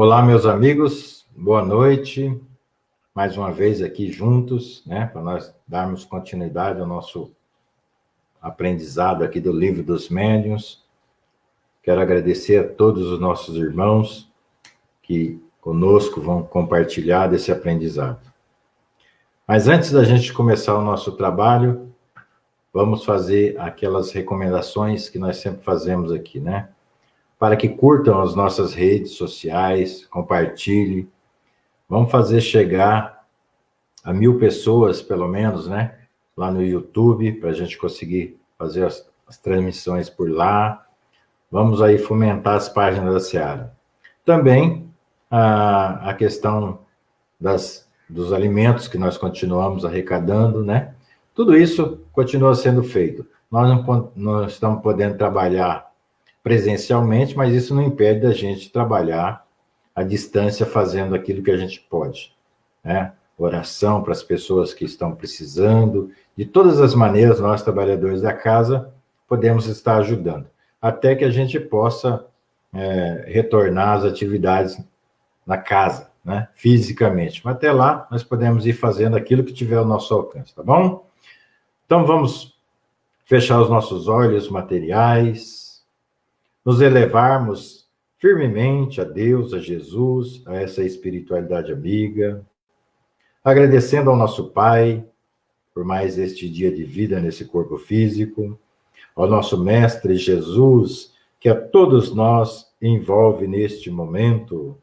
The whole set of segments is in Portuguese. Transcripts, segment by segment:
Olá, meus amigos, boa noite. Mais uma vez aqui juntos, né, para nós darmos continuidade ao nosso aprendizado aqui do Livro dos Médiuns. Quero agradecer a todos os nossos irmãos que conosco vão compartilhar desse aprendizado. Mas antes da gente começar o nosso trabalho, vamos fazer aquelas recomendações que nós sempre fazemos aqui, né? Para que curtam as nossas redes sociais, compartilhem. Vamos fazer chegar a 1000 pessoas, pelo menos, né? Lá no YouTube, para a gente conseguir fazer as transmissões por lá. Vamos aí fomentar as páginas da Seara. Também a questão dos alimentos que nós continuamos arrecadando, né? Tudo isso continua sendo feito. Nós não estamos podendo trabalhar presencialmente, mas isso não impede da gente trabalhar à distância fazendo aquilo que a gente pode, né? Oração para as pessoas que estão precisando. De todas as maneiras, nós, trabalhadores da casa, podemos estar ajudando, até que a gente possa retornar às atividades na casa, né? Fisicamente. Mas até lá, nós podemos ir fazendo aquilo que tiver ao nosso alcance, tá bom? Então, vamos fechar os nossos olhos materiais, nos elevarmos firmemente a Deus, a Jesus, a essa espiritualidade amiga, agradecendo ao nosso Pai por mais este dia de vida nesse corpo físico, ao nosso Mestre Jesus, que a todos nós envolve neste momento,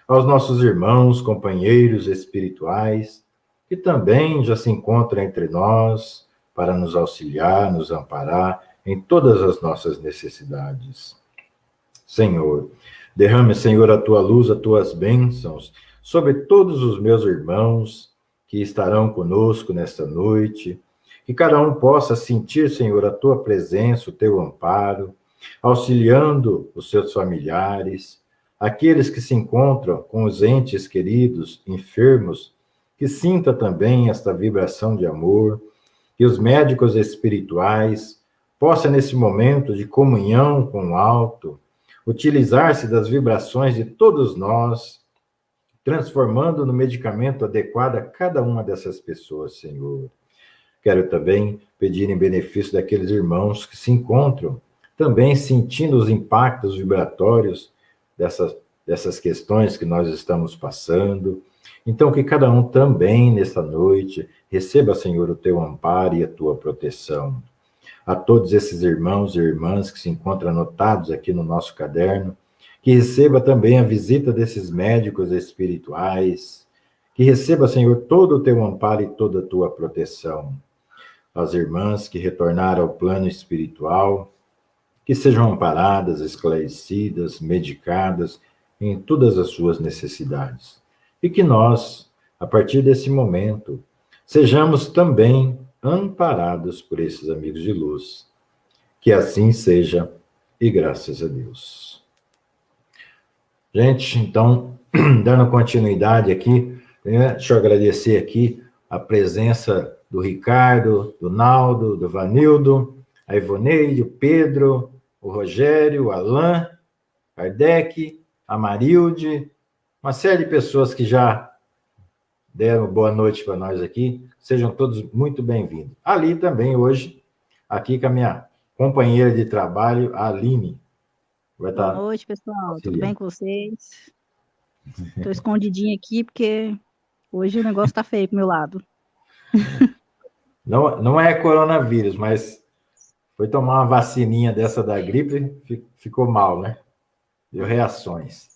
aos nossos irmãos, companheiros espirituais, que também já se encontram entre nós para nos auxiliar, nos amparar em todas as nossas necessidades. Senhor, derrame, Senhor, a tua luz, as tuas bênçãos sobre todos os meus irmãos que estarão conosco nesta noite, que cada um possa sentir, Senhor, a tua presença, o teu amparo, auxiliando os seus familiares, aqueles que se encontram com os entes queridos, enfermos, que sinta também esta vibração de amor, que os médicos espirituais possam, nesse momento de comunhão com o alto, utilizar-se das vibrações de todos nós, transformando no medicamento adequado a cada uma dessas pessoas, Senhor. Quero também pedir em benefício daqueles irmãos que se encontram também sentindo os impactos vibratórios dessas questões que nós estamos passando. Então, que cada um também, nesta noite, receba, Senhor, o teu amparo e a tua proteção. A todos esses irmãos e irmãs que se encontram anotados aqui no nosso caderno, que receba também a visita desses médicos espirituais, que receba, Senhor, todo o teu amparo e toda a tua proteção. As irmãs que retornaram ao plano espiritual, que sejam amparadas, esclarecidas, medicadas em todas as suas necessidades. E que nós, a partir desse momento, sejamos também amparados por esses amigos de luz. Que assim seja, e graças a Deus. Gente, então, dando continuidade aqui, né, deixa eu agradecer aqui a presença do Ricardo, do Naldo, do Vanildo, a Ivoneide, o Pedro, o Rogério, o Alain, Kardec, a Marilde, uma série de pessoas que já deram boa noite para nós aqui. Sejam todos muito bem-vindos. Ali também hoje, aqui com a minha companheira de trabalho, a Aline. Vai estar boa noite, pessoal. Tudo bem com vocês? Estou escondidinha aqui porque hoje o negócio está feio pro meu lado. Não é coronavírus, mas foi tomar uma vacininha dessa da gripe, ficou mal, né? Deu reações.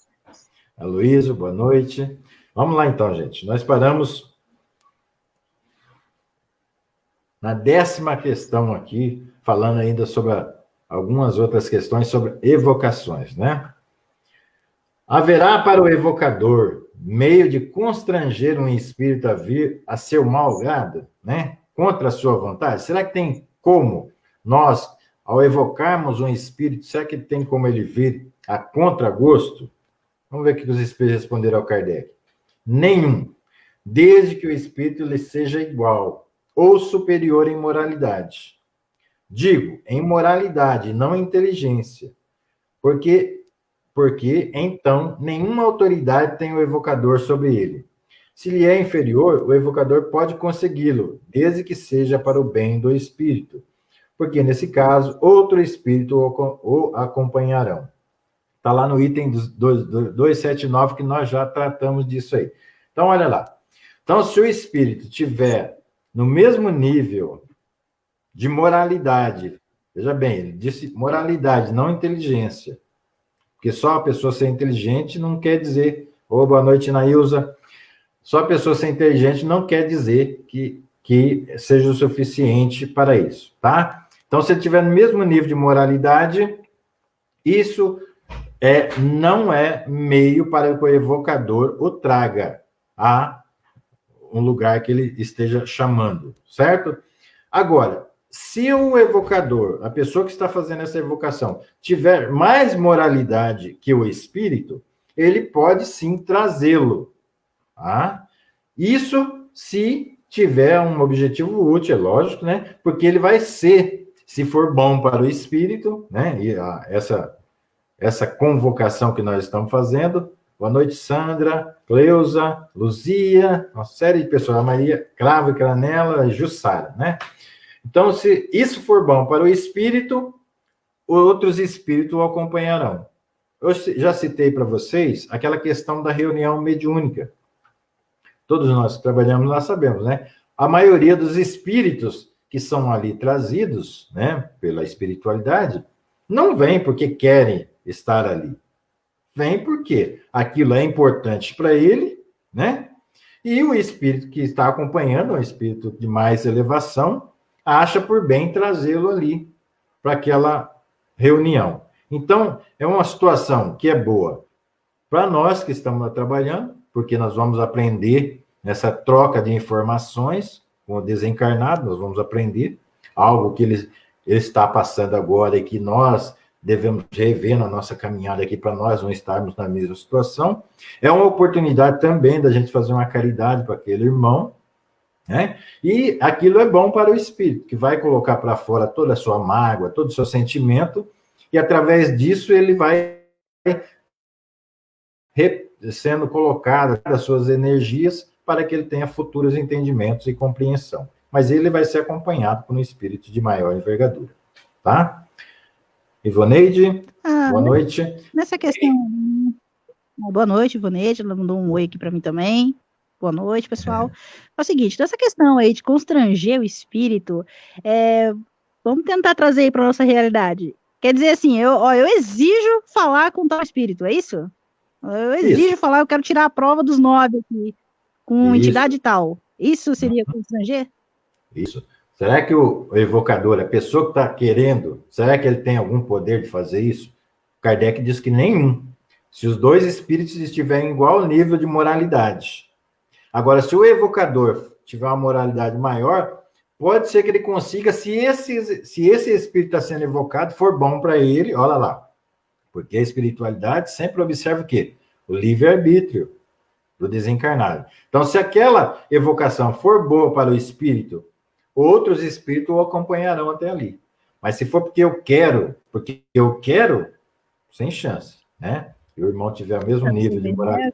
Aloysio, boa noite. Vamos lá então, gente. Nós paramos na 10ª questão aqui, falando ainda sobre algumas outras questões sobre evocações, né? Haverá para o evocador meio de constranger um espírito a vir a seu mau grado, né? Contra a sua vontade? Será que tem como nós, ao evocarmos um espírito, será que tem como ele vir a contragosto? Vamos ver o que os espíritos responderam ao Kardec. Nenhum, desde que o espírito lhe seja igual ou superior em moralidade. Digo, em moralidade, não em inteligência, porque porque, então, nenhuma autoridade tem o evocador sobre ele. Se lhe é inferior, o evocador pode consegui-lo, desde que seja para o bem do espírito, porque, nesse caso, outro espírito o acompanharão. Está lá no item 279, que nós já tratamos disso aí. Então, olha lá. Então, se o espírito tiver no mesmo nível de moralidade, veja bem, ele disse moralidade, não inteligência, porque só a pessoa ser inteligente não quer dizer, boa noite, Nailza, só a pessoa ser inteligente não quer dizer que seja o suficiente para isso, tá? Então, se ele tiver no mesmo nível de moralidade, isso não é meio para que o evocador o traga a um lugar que ele esteja chamando, certo? Agora, se o evocador, a pessoa que está fazendo essa evocação, tiver mais moralidade que o espírito, ele pode sim trazê-lo, tá? Isso se tiver um objetivo útil, é lógico, né? Porque ele vai ser, se for bom para o espírito, né? E essa convocação que nós estamos fazendo. Boa noite, Sandra, Cleusa, Luzia, uma série de pessoas, a Maria Cravo e Cranela, Jussara, né? Então, se isso for bom para o espírito, outros espíritos o acompanharão. Eu já citei para vocês aquela questão da reunião mediúnica. Todos nós que trabalhamos lá sabemos, né? A maioria dos espíritos que são ali trazidos, né, pela espiritualidade, não vem porque querem estar ali. Vem porque aquilo é importante para ele, né? E o espírito que está acompanhando, um espírito de mais elevação, acha por bem trazê-lo ali para aquela reunião. Então, é uma situação que é boa para nós que estamos trabalhando, porque nós vamos aprender nessa troca de informações com o desencarnado, nós vamos aprender algo que ele está passando agora e que nós devemos rever na nossa caminhada aqui para nós não estarmos na mesma situação. É uma oportunidade também da gente fazer uma caridade para aquele irmão, né? E aquilo é bom para o espírito, que vai colocar para fora toda a sua mágoa, todo o seu sentimento, e através disso ele vai sendo colocado as suas energias para que ele tenha futuros entendimentos e compreensão. Mas ele vai ser acompanhado por um espírito de maior envergadura, tá? Ivoneide, boa noite. Nessa questão... Boa noite, Ivoneide, ela mandou um oi aqui para mim também. Boa noite, pessoal. É o seguinte, nessa questão aí de constranger o espírito, vamos tentar trazer aí para nossa realidade. Quer dizer assim, eu exijo falar com tal espírito, é isso? Eu exijo falar, eu quero tirar a prova dos 9 aqui, com entidade tal. Isso seria constranger? Isso. Será que o evocador, a pessoa que está querendo, será que ele tem algum poder de fazer isso? Kardec diz que nenhum. Se os dois espíritos estiverem em igual nível de moralidade. Agora, se o evocador tiver uma moralidade maior, pode ser que ele consiga, se esse espírito está sendo evocado, for bom para ele, olha lá. Porque a espiritualidade sempre observa o quê? O livre-arbítrio do desencarnado. Então, se aquela evocação for boa para o espírito, outros espíritos o acompanharão até ali. Mas se for porque eu quero, sem chance, né? Se o irmão tiver o mesmo nível de moralidade...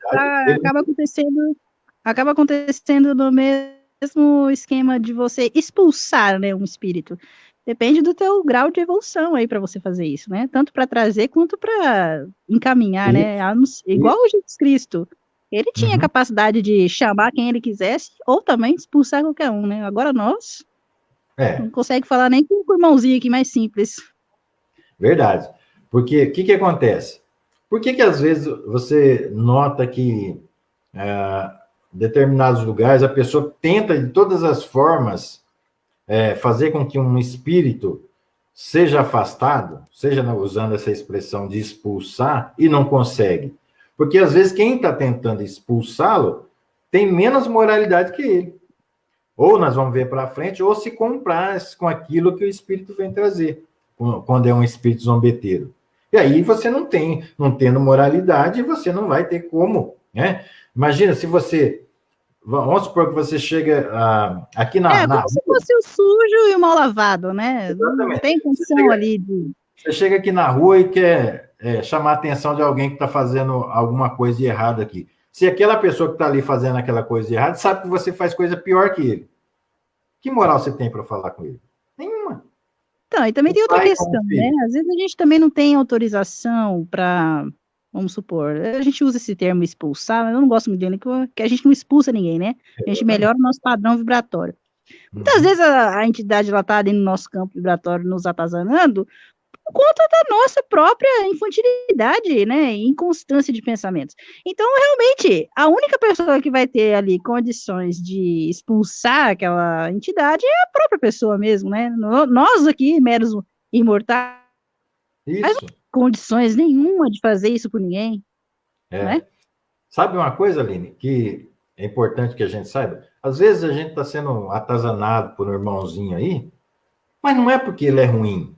Acaba acontecendo no mesmo esquema de você expulsar, né, um espírito. Depende do teu grau de evolução aí para você fazer isso, né? Tanto para trazer quanto para encaminhar, né? Igual o Jesus Cristo. Ele tinha capacidade de chamar quem ele quisesse ou também expulsar qualquer um, né? Agora nós não consegue falar nem com o irmãozinho aqui mais simples. Verdade. Porque o que acontece? Por que às vezes você nota que determinados lugares a pessoa tenta de todas as formas fazer com que um espírito seja afastado, seja usando essa expressão de expulsar, e não consegue? Porque às vezes quem está tentando expulsá-lo tem menos moralidade que ele. Ou nós vamos ver para frente, ou se compraz com aquilo que o espírito vem trazer, quando é um espírito zombeteiro. E aí você não tendo moralidade, você não vai ter como, né? Imagina se você... Vamos supor que você chega aqui na... como se fosse o sujo e o mal lavado, né? Exatamente. Não tem condição ali de... Você chega aqui na rua e quer chamar a atenção de alguém que está fazendo alguma coisa de errado aqui. Se aquela pessoa que está ali fazendo aquela coisa de errado sabe que você faz coisa pior que ele, que moral você tem para falar com ele? Nenhuma. Então, e também tem outra questão, né? Às vezes a gente também não tem autorização para, vamos supor, a gente usa esse termo expulsar, mas eu não gosto muito dele, que a gente não expulsa ninguém, né? A gente melhora o nosso padrão vibratório. Muitas vezes a entidade lá está dentro do nosso campo vibratório nos atazanando por conta da nossa própria infantilidade, né, e inconstância de pensamentos. Então, realmente, a única pessoa que vai ter ali condições de expulsar aquela entidade é a própria pessoa mesmo, né? Nós aqui, meros imortais, não temos condições nenhuma de fazer isso por ninguém. Né? Sabe uma coisa, Aline, que é importante que a gente saiba? Às vezes a gente está sendo atazanado por um irmãozinho aí, mas não é porque ele é ruim.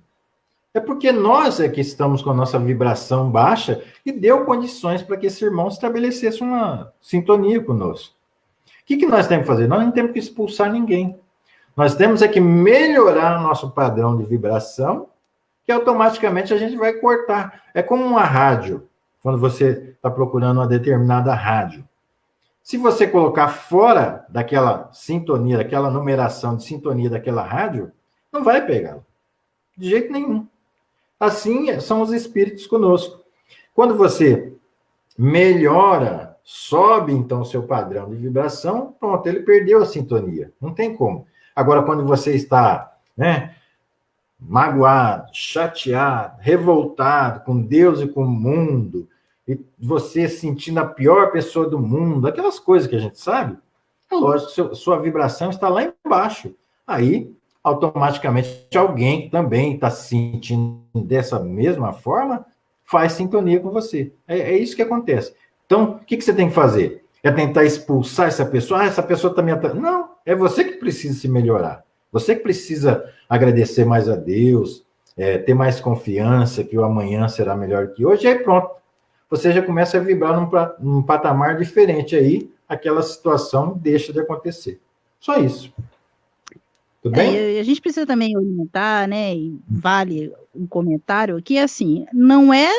É porque nós é que estamos com a nossa vibração baixa e deu condições para que esse irmão estabelecesse uma sintonia conosco. O que nós temos que fazer? Nós não temos que expulsar ninguém. Nós temos é que melhorar nosso padrão de vibração, que automaticamente a gente vai cortar. É como uma rádio, quando você está procurando uma determinada rádio. Se você colocar fora daquela sintonia, daquela numeração de sintonia daquela rádio, não vai pegá-la. De jeito nenhum. Assim são os espíritos conosco. Quando você melhora, sobe então o seu padrão de vibração, pronto, ele perdeu a sintonia. Não tem como. Agora, quando você está, né, magoado, chateado, revoltado com Deus e com o mundo, e você sentindo a pior pessoa do mundo, aquelas coisas que a gente sabe, é lógico que sua vibração está lá embaixo. Aí, automaticamente, alguém que também está se sentindo dessa mesma forma, faz sintonia com você. É isso que acontece. Então, o que você tem que fazer? É tentar expulsar essa pessoa? Essa pessoa está me atrasando. Não, é você que precisa se melhorar. Você que precisa agradecer mais a Deus, ter mais confiança que o amanhã será melhor que hoje, e aí pronto. Você já começa a vibrar num patamar diferente aí, aquela situação deixa de acontecer. Só isso. Tudo bem? A gente precisa também orientar, né, e vale um comentário, que assim, não é,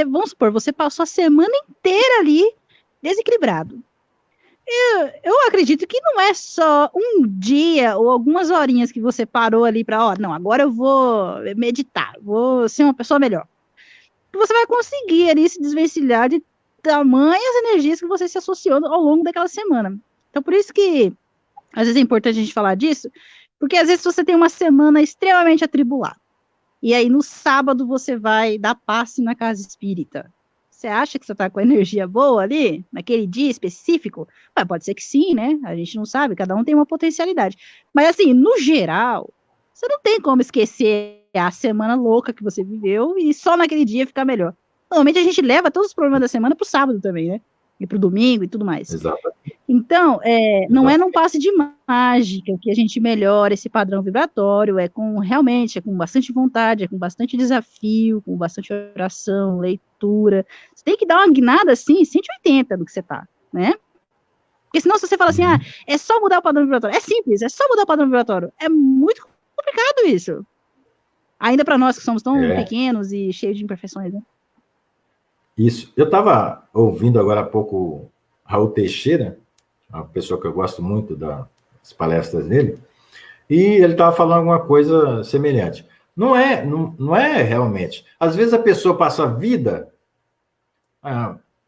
vamos supor, você passou a semana inteira ali desequilibrado. Eu acredito que não é só um dia ou algumas horinhas que você parou ali para, não, agora eu vou meditar, vou ser uma pessoa melhor. Você vai conseguir ali se desvencilhar de tamanhas energias que você se associou ao longo daquela semana. Então, por isso que às vezes é importante a gente falar disso, porque às vezes você tem uma semana extremamente atribulada, e aí no sábado você vai dar passe na casa espírita. Você acha que você está com energia boa ali, naquele dia específico? Pode ser que sim, né? A gente não sabe, cada um tem uma potencialidade. Mas assim, no geral, você não tem como esquecer a semana louca que você viveu e só naquele dia ficar melhor. Normalmente a gente leva todos os problemas da semana para o sábado também, né? E para o domingo e tudo mais. Exatamente. Então, não é num passe de mágica que a gente melhora esse padrão vibratório, realmente com bastante vontade, é com bastante desafio, com bastante oração, leitura. Você tem que dar uma guinada, assim, 180 do que você tá, né? Porque senão, se você fala assim, é só mudar o padrão vibratório, é simples, é só mudar o padrão vibratório. É muito complicado isso. Ainda para nós que somos tão pequenos e cheios de imperfeições, né? Isso. Eu estava ouvindo agora há pouco Raul Teixeira, uma pessoa que eu gosto muito das palestras dele, e ele estava falando alguma coisa semelhante. Não é realmente. Às vezes a pessoa passa a vida,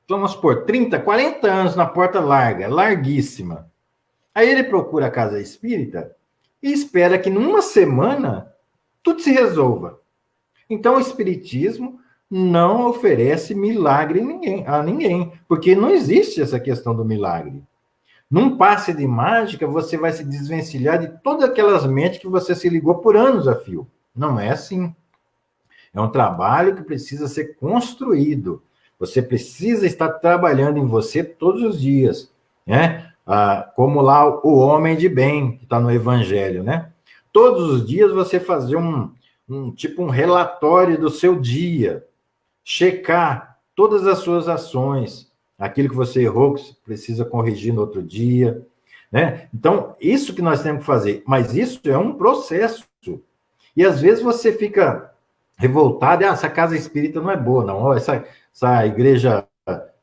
vamos supor, 30, 40 anos na porta larga, larguíssima. Aí ele procura a casa espírita e espera que numa semana tudo se resolva. Então o espiritismo não oferece milagre a ninguém, porque não existe essa questão do milagre. Num passe de mágica, você vai se desvencilhar de todas aquelas mentes que você se ligou por anos a fio. Não é assim. É um trabalho que precisa ser construído. Você precisa estar trabalhando em você todos os dias, né? Como lá o homem de bem, que está no Evangelho, né? Todos os dias você fazer um relatório do seu dia, checar todas as suas ações, aquilo que você errou, que você precisa corrigir no outro dia, né? Então, isso que nós temos que fazer, mas isso é um processo. E às vezes você fica revoltado, essa casa espírita não é boa, não. Ó, essa igreja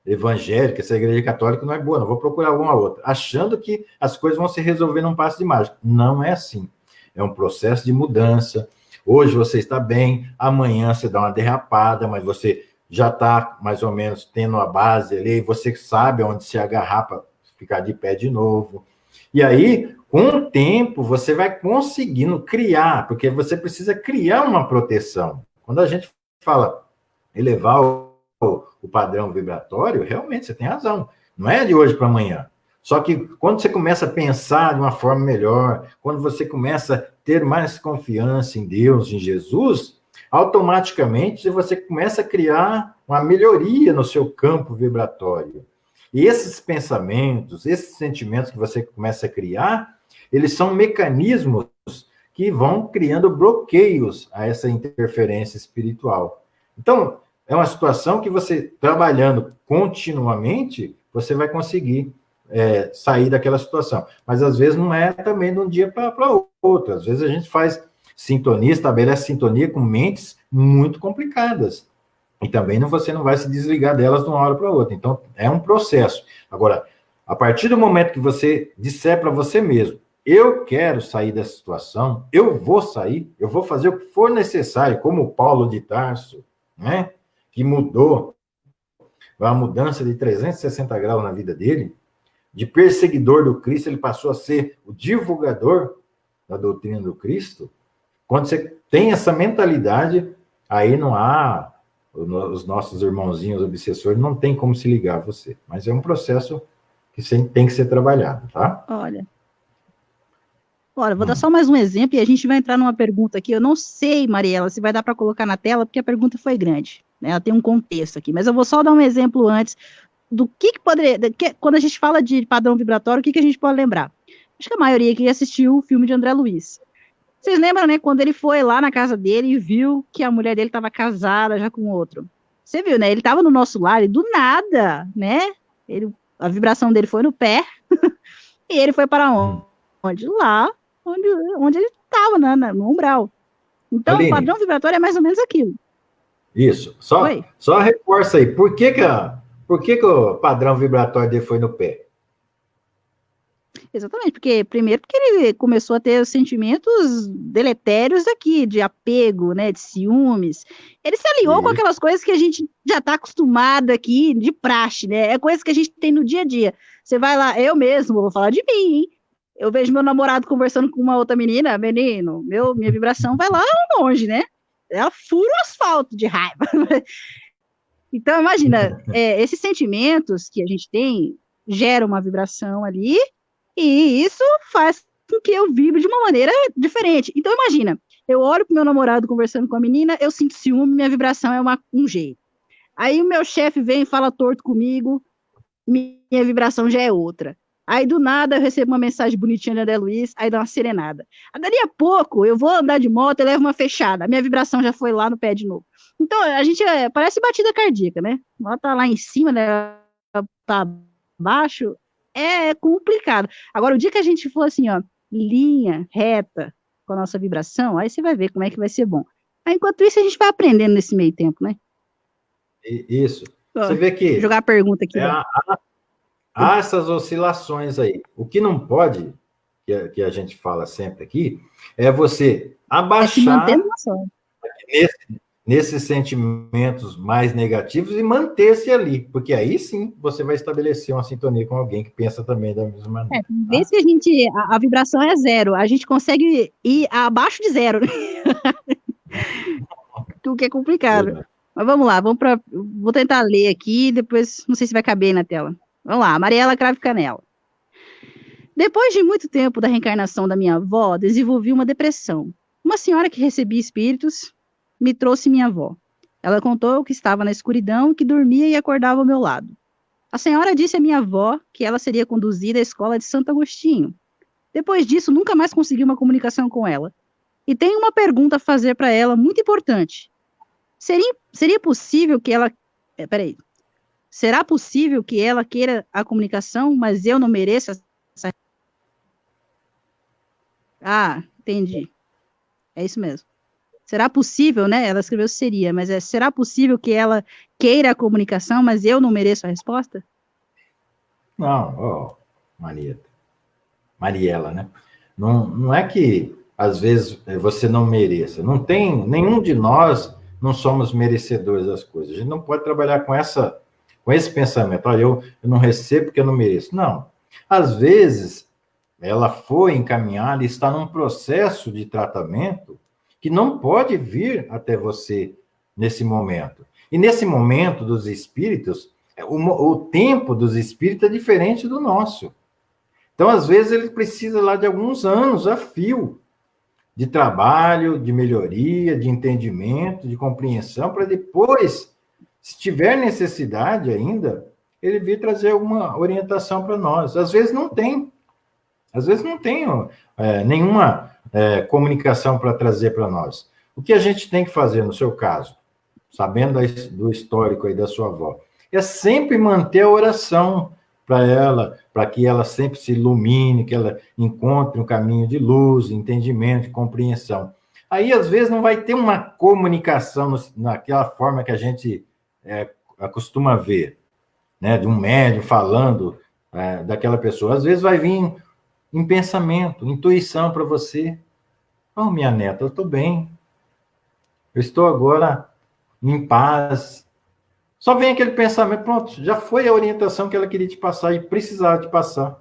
evangélica, essa igreja católica não é boa, não. Vou procurar alguma outra. Achando que as coisas vão se resolver num passo de mágica. Não é assim. É um processo de mudança. Hoje você está bem, amanhã você dá uma derrapada, mas você já está mais ou menos tendo a base ali, você sabe onde se agarrar para ficar de pé de novo. E aí, com o tempo, você vai conseguindo criar, porque você precisa criar uma proteção. Quando a gente fala elevar o padrão vibratório, realmente você tem razão. Não é de hoje para amanhã. Só que quando você começa a pensar de uma forma melhor, quando você começa a ter mais confiança em Deus, em Jesus, automaticamente você começa a criar uma melhoria no seu campo vibratório. E esses pensamentos, esses sentimentos que você começa a criar, eles são mecanismos que vão criando bloqueios a essa interferência espiritual. Então, é uma situação que você, trabalhando continuamente, você vai conseguir sair daquela situação. Mas, às vezes, não é também de um dia para outro. Às vezes, a gente faz sintonia, estabelece sintonia com mentes muito complicadas. E também você não vai se desligar delas de uma hora para outra. Então, é um processo. Agora, a partir do momento que você disser para você mesmo, eu quero sair dessa situação, eu vou sair, eu vou fazer o que for necessário, como o Paulo de Tarso, né, que mudou, uma mudança de 360 graus na vida dele, de perseguidor do Cristo, ele passou a ser o divulgador da doutrina do Cristo. Quando você tem essa mentalidade, aí não há, os nossos irmãozinhos obsessores não tem como se ligar a você. Mas é um processo que tem que ser trabalhado, tá? Olha, vou dar só mais um exemplo e a gente vai entrar numa pergunta aqui. Eu não sei, Mariela, se vai dar para colocar na tela, porque a pergunta foi grande, né? Ela tem um contexto aqui, mas eu vou só dar um exemplo antes do que poderia... quando a gente fala de padrão vibratório, o que a gente pode lembrar? Acho que a maioria aqui assistiu o filme de André Luiz. Vocês lembram, né, quando ele foi lá na casa dele e viu que a mulher dele estava casada já com outro? Você viu, né? Ele estava no nosso lar e do nada, né? A vibração dele foi no pé e ele foi para onde? Lá, onde ele estava, né, no umbral. Então, Aline, o padrão vibratório é mais ou menos aquilo. Isso. Só reforça aí. Por que o padrão vibratório dele foi no pé? Exatamente, porque ele começou a ter os sentimentos deletérios aqui, de apego, né, de ciúmes. Ele se aliou com aquelas coisas que a gente já está acostumado aqui, de praxe, né? É coisa que a gente tem no dia a dia. Você vai lá, eu mesmo, vou falar de mim, hein? Eu vejo meu namorado conversando com uma outra menina, menino, minha vibração vai lá longe, né? Ela fura o asfalto de raiva. Então, imagina, esses sentimentos que a gente tem geram uma vibração ali, e isso faz com que eu vibre de uma maneira diferente. Então, imagina, eu olho pro meu namorado conversando com a menina, eu sinto ciúme, minha vibração é um jeito. Aí o meu chefe vem e fala torto comigo, minha vibração já é outra. Aí, do nada, eu recebo uma mensagem bonitinha da André Luiz, aí dá uma serenada. Aí, dali a pouco, eu vou andar de moto e levo uma fechada. A minha vibração já foi lá no pé de novo. Então, a gente parece batida cardíaca, né? Ela tá lá em cima, né? Tá baixo, é complicado. Agora, o dia que a gente for assim, ó, linha, reta, com a nossa vibração, aí você vai ver como é que vai ser bom. Aí, enquanto isso, a gente vai aprendendo nesse meio tempo, né? Isso. Você vê que... Vou jogar a pergunta aqui. Há essas oscilações aí. O que não pode, que a gente fala sempre aqui, é você abaixar nesses sentimentos mais negativos e manter-se ali, porque aí sim você vai estabelecer uma sintonia com alguém que pensa também da mesma maneira. Vê se a vibração é zero, a gente consegue ir abaixo de zero, o que é complicado. Mas vamos lá, vou tentar ler aqui, depois não sei se vai caber na tela. Vamos lá, Mariela Cravo Canela. Depois de muito tempo da reencarnação da minha avó, desenvolvi uma depressão. Uma senhora que recebia espíritos me trouxe minha avó. Ela contou que estava na escuridão e que dormia e acordava ao meu lado. A senhora disse à minha avó que ela seria conduzida à escola de Santo Agostinho. Depois disso, nunca mais consegui uma comunicação com ela. E tenho uma pergunta a fazer para ela, muito importante. Seria possível que ela... Peraí. Será possível que ela queira a comunicação, mas eu não mereço essa... Ah, entendi. É isso mesmo. Será possível, né? Ela escreveu seria, mas será possível que ela queira a comunicação, mas eu não mereço a resposta? Não, ó, Mariela, né? Não, não é que às vezes você não mereça. Não tem, nenhum de nós não somos merecedores das coisas. A gente não pode trabalhar com esse pensamento. Olha, eu não recebo porque eu não mereço. Não. Às vezes ela foi encaminhada e está num processo de tratamento que não pode vir até você nesse momento. E nesse momento dos espíritos, o tempo dos espíritos é diferente do nosso. Então, às vezes, ele precisa lá de alguns anos a fio de trabalho, de melhoria, de entendimento, de compreensão, para depois, se tiver necessidade ainda, ele vir trazer alguma orientação para nós. Às vezes não tem. Às vezes não tem nenhuma comunicação para trazer para nós. O que a gente tem que fazer, no seu caso, sabendo do histórico aí da sua avó, é sempre manter a oração para ela, para que ela sempre se ilumine, que ela encontre um caminho de luz, entendimento, compreensão. Aí, às vezes, não vai ter uma comunicação naquela forma que a gente costuma ver, né, de um médium falando daquela pessoa. Às vezes vai vir em pensamento, intuição para você. Oh, minha neta, eu estou bem. Eu estou agora em paz. Só vem aquele pensamento, pronto, já foi a orientação que ela queria te passar e precisava te passar.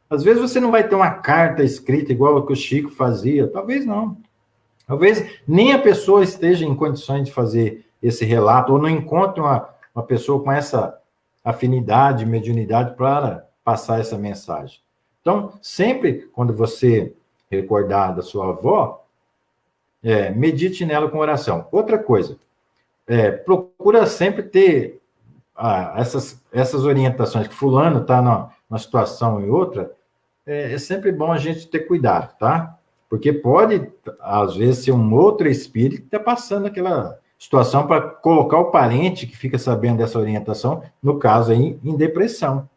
Às vezes você não vai ter uma carta escrita igual a que o Chico fazia, talvez não. Talvez nem a pessoa esteja em condições de fazer esse relato, ou não encontre uma pessoa com essa afinidade, mediunidade para passar essa mensagem. Então, sempre quando você recordar da sua avó, medite nela com oração. Outra coisa, procura sempre ter essas orientações, que fulano está numa situação e outra, é sempre bom a gente ter cuidado, tá? Porque pode, às vezes, ser um outro espírito que está passando aquela situação para colocar o parente que fica sabendo dessa orientação, no caso aí, em depressão.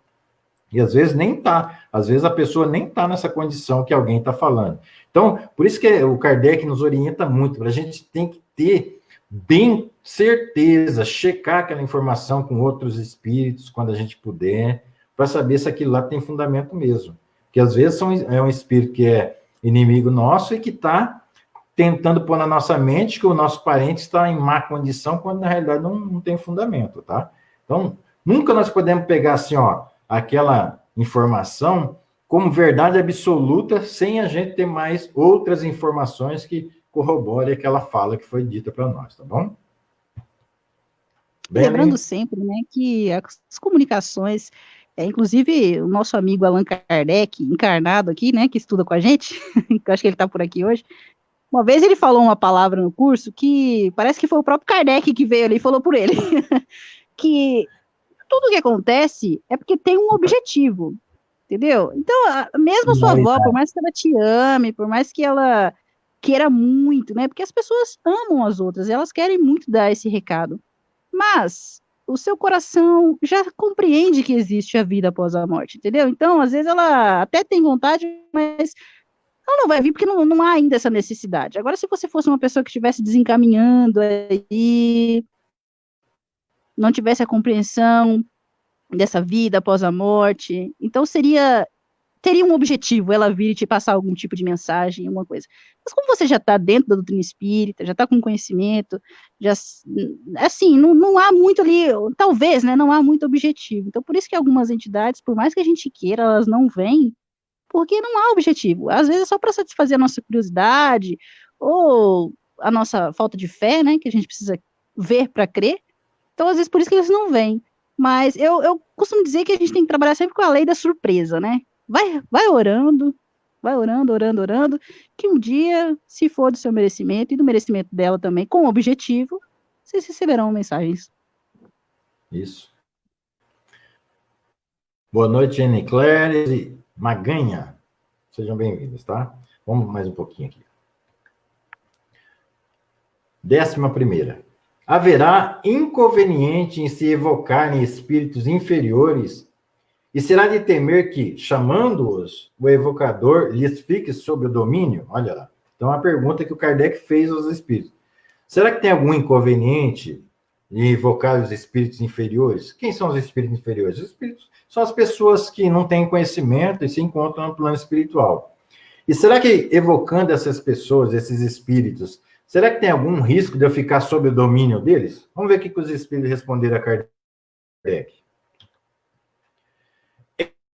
E às vezes nem está, às vezes a pessoa nem está nessa condição que alguém está falando. Então, por isso que o Kardec nos orienta muito, a gente tem que ter bem certeza, checar aquela informação com outros espíritos, quando a gente puder, para saber se aquilo lá tem fundamento mesmo. Porque às vezes é um espírito que é inimigo nosso e que está tentando pôr na nossa mente que o nosso parente está em má condição, quando na realidade não tem fundamento, tá? Então, nunca nós podemos pegar assim, ó, aquela informação como verdade absoluta, sem a gente ter mais outras informações que corroborem aquela fala que foi dita para nós, tá bom? Lembrando sempre, né, que as comunicações, inclusive o nosso amigo Allan Kardec, encarnado aqui, né, que estuda com a gente, que eu acho que ele está por aqui hoje, uma vez ele falou uma palavra no curso que parece que foi o próprio Kardec que veio ali e falou por ele, que tudo que acontece é porque tem um objetivo, entendeu? Então, mesmo a sua avó, por mais que ela te ame, por mais que ela queira muito, né, porque as pessoas amam as outras, elas querem muito dar esse recado, mas o seu coração já compreende que existe a vida após a morte, entendeu? Então, às vezes ela até tem vontade, mas ela não vai vir porque não há ainda essa necessidade. Agora, se você fosse uma pessoa que estivesse desencaminhando aí, não tivesse a compreensão dessa vida após a morte, então teria um objetivo, ela vir e te passar algum tipo de mensagem, alguma coisa. Mas como você já está dentro da doutrina espírita, já está com conhecimento, já, assim, não há muito ali, talvez, né, não há muito objetivo. Então, por isso que algumas entidades, por mais que a gente queira, elas não vêm, porque não há objetivo. Às vezes é só para satisfazer a nossa curiosidade, ou a nossa falta de fé, né, que a gente precisa ver para crer. Então, às vezes, por isso que eles não vêm. Mas eu costumo dizer que a gente tem que trabalhar sempre com a lei da surpresa, né? Vai orando, orando, que um dia, se for do seu merecimento e do merecimento dela também, com objetivo, vocês receberão mensagens. Isso. Boa noite, Anne Claire e Maganha. Sejam bem-vindos, tá? Vamos mais um pouquinho aqui. 11ª. Haverá inconveniente em se evocarem espíritos inferiores, e será de temer que, chamando-os, o evocador lhes fique sob o domínio? Olha lá. Então, a pergunta que o Kardec fez aos espíritos. Será que tem algum inconveniente em invocar os espíritos inferiores? Quem são os espíritos inferiores? Os espíritos são as pessoas que não têm conhecimento e se encontram no plano espiritual. E será que evocando essas pessoas, esses espíritos, será que tem algum risco de eu ficar sob o domínio deles? Vamos ver o que os espíritos responderam a Kardec.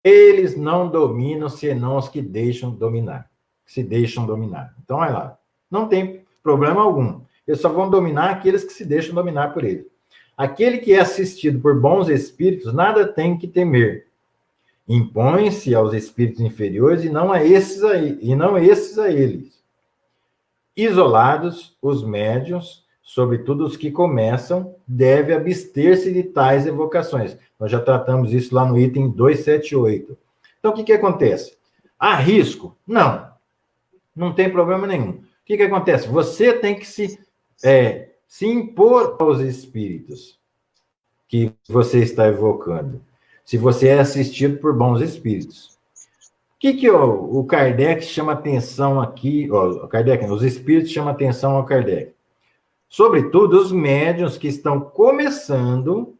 Eles não dominam, senão os que deixam dominar. Se deixam dominar. Então, olha lá. Não tem problema algum. Eles só vão dominar aqueles que se deixam dominar por ele. Aquele que é assistido por bons espíritos, nada tem que temer. Impõe-se aos espíritos inferiores e não esses a eles. Isolados, os médiuns, sobretudo os que começam, devem abster-se de tais evocações. Nós já tratamos isso lá no item 278. Então, o que acontece? Há risco? Não. Não tem problema nenhum. O que acontece? Você tem que se impor aos espíritos que você está evocando. Se você é assistido por bons espíritos. O que o Kardec chama atenção aqui? Os espíritos chamam atenção ao Kardec. Sobretudo, os médiuns que estão começando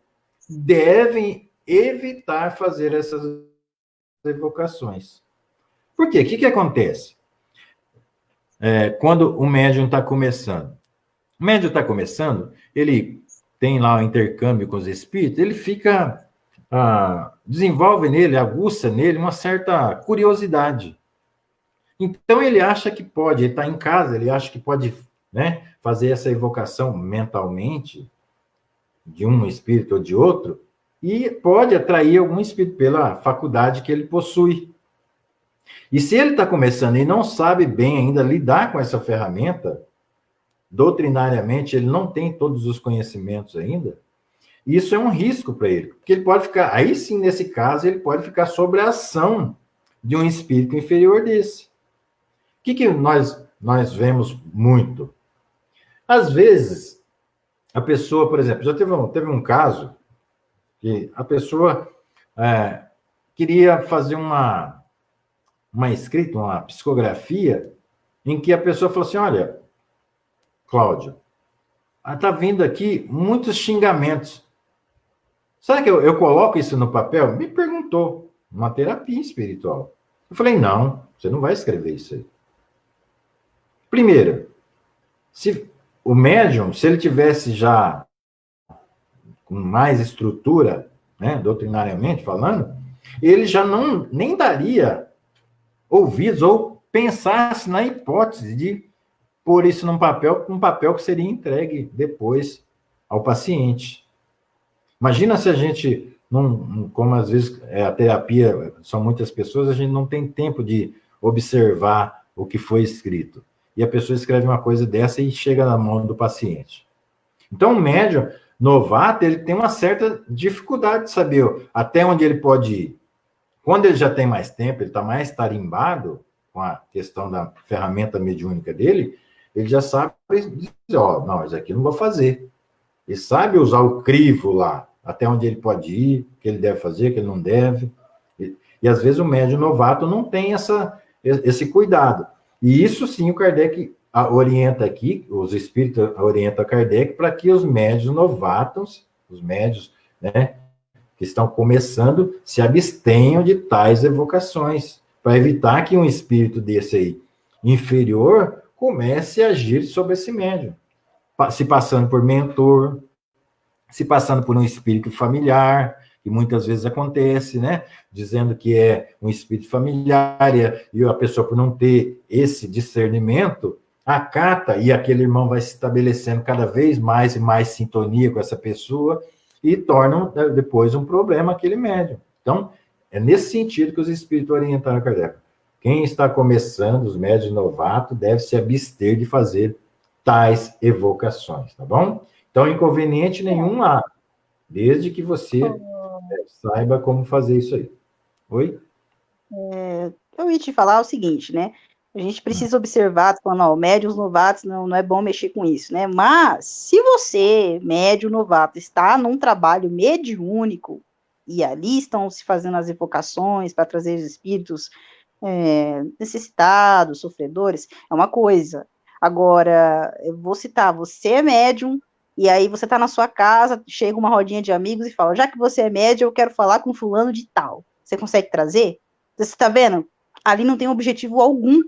devem evitar fazer essas evocações. Por quê? O que acontece? Quando o médium está começando? O médium está começando, ele tem lá o intercâmbio com os espíritos, ele fica... desenvolve nele, aguça nele uma certa curiosidade. Então, ele acha que pode, ele está em casa, ele acha que pode, né, fazer essa evocação mentalmente de um espírito ou de outro, e pode atrair algum espírito pela faculdade que ele possui. E se ele está começando e não sabe bem ainda lidar com essa ferramenta, doutrinariamente ele não tem todos os conhecimentos ainda, isso é um risco para ele, porque ele pode ficar, aí sim, nesse caso, ele pode ficar sob a ação de um espírito inferior desse. O que nós vemos muito? Às vezes, a pessoa, por exemplo, já teve um caso que a pessoa queria fazer uma escrita, uma psicografia, em que a pessoa falou assim, olha, Cláudio, está vindo aqui muitos xingamentos. Será que eu coloco isso no papel? Me perguntou, uma terapia espiritual. Eu falei, não, você não vai escrever isso aí. Primeiro, se o médium, se ele tivesse já com mais estrutura, né, doutrinariamente falando, ele já nem daria ouvidos ou pensasse na hipótese de pôr isso num papel, um papel que seria entregue depois ao paciente. Imagina se a gente, como às vezes a terapia, são muitas pessoas, a gente não tem tempo de observar o que foi escrito. E a pessoa escreve uma coisa dessa e chega na mão do paciente. Então, o médium novato, ele tem uma certa dificuldade de saber até onde ele pode ir. Quando ele já tem mais tempo, ele está mais tarimbado com a questão da ferramenta mediúnica dele, ele já sabe dizer, não, isso aqui eu não vou fazer. Ele sabe usar o crivo lá, até onde ele pode ir, o que ele deve fazer, o que ele não deve. E às vezes o médium novato não tem esse cuidado. E isso sim o Kardec orienta aqui, os espíritos orientam a Kardec para que os médios novatos, os médios, né, que estão começando, se abstenham de tais evocações, para evitar que um espírito desse aí, inferior, comece a agir sobre esse médium, se passando por mentor, se passando por um espírito familiar, que muitas vezes acontece, né? Dizendo que é um espírito familiar, e a pessoa, por não ter esse discernimento, acata, e aquele irmão vai se estabelecendo cada vez mais e mais sintonia com essa pessoa, e torna depois um problema aquele médium. Então, é nesse sentido que os espíritos orientaram a Kardec. Quem está começando, os médios novatos, deve se abster de fazer tais evocações, tá bom? Então, inconveniente nenhum há, desde que você saiba como fazer isso aí. Oi? Eu ia te falar o seguinte, né? A gente precisa observar, falando, médios novatos, não é bom mexer com isso, né? Mas, se você, médio novato, está num trabalho mediúnico, e ali estão se fazendo as evocações para trazer os espíritos necessitados, sofredores, é uma coisa. Agora, eu vou citar, você é médium, e aí você tá na sua casa, chega uma rodinha de amigos e fala, já que você é médium, eu quero falar com fulano de tal. Você consegue trazer? Você tá vendo? Ali não tem objetivo algum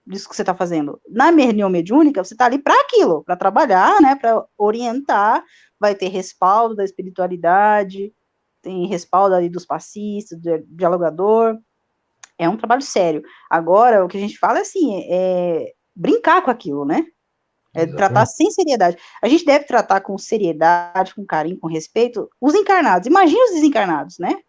disso que você está fazendo. Na reunião mediúnica, você está ali para aquilo, para trabalhar, né, para orientar, vai ter respaldo da espiritualidade, tem respaldo ali dos passistas, do dialogador, é um trabalho sério. Agora, o que a gente fala é assim, é brincar com aquilo, né? É tratar Exatamente. sem seriedade. A gente deve tratar com seriedade, com carinho, com respeito, os encarnados. Imagina os desencarnados, né?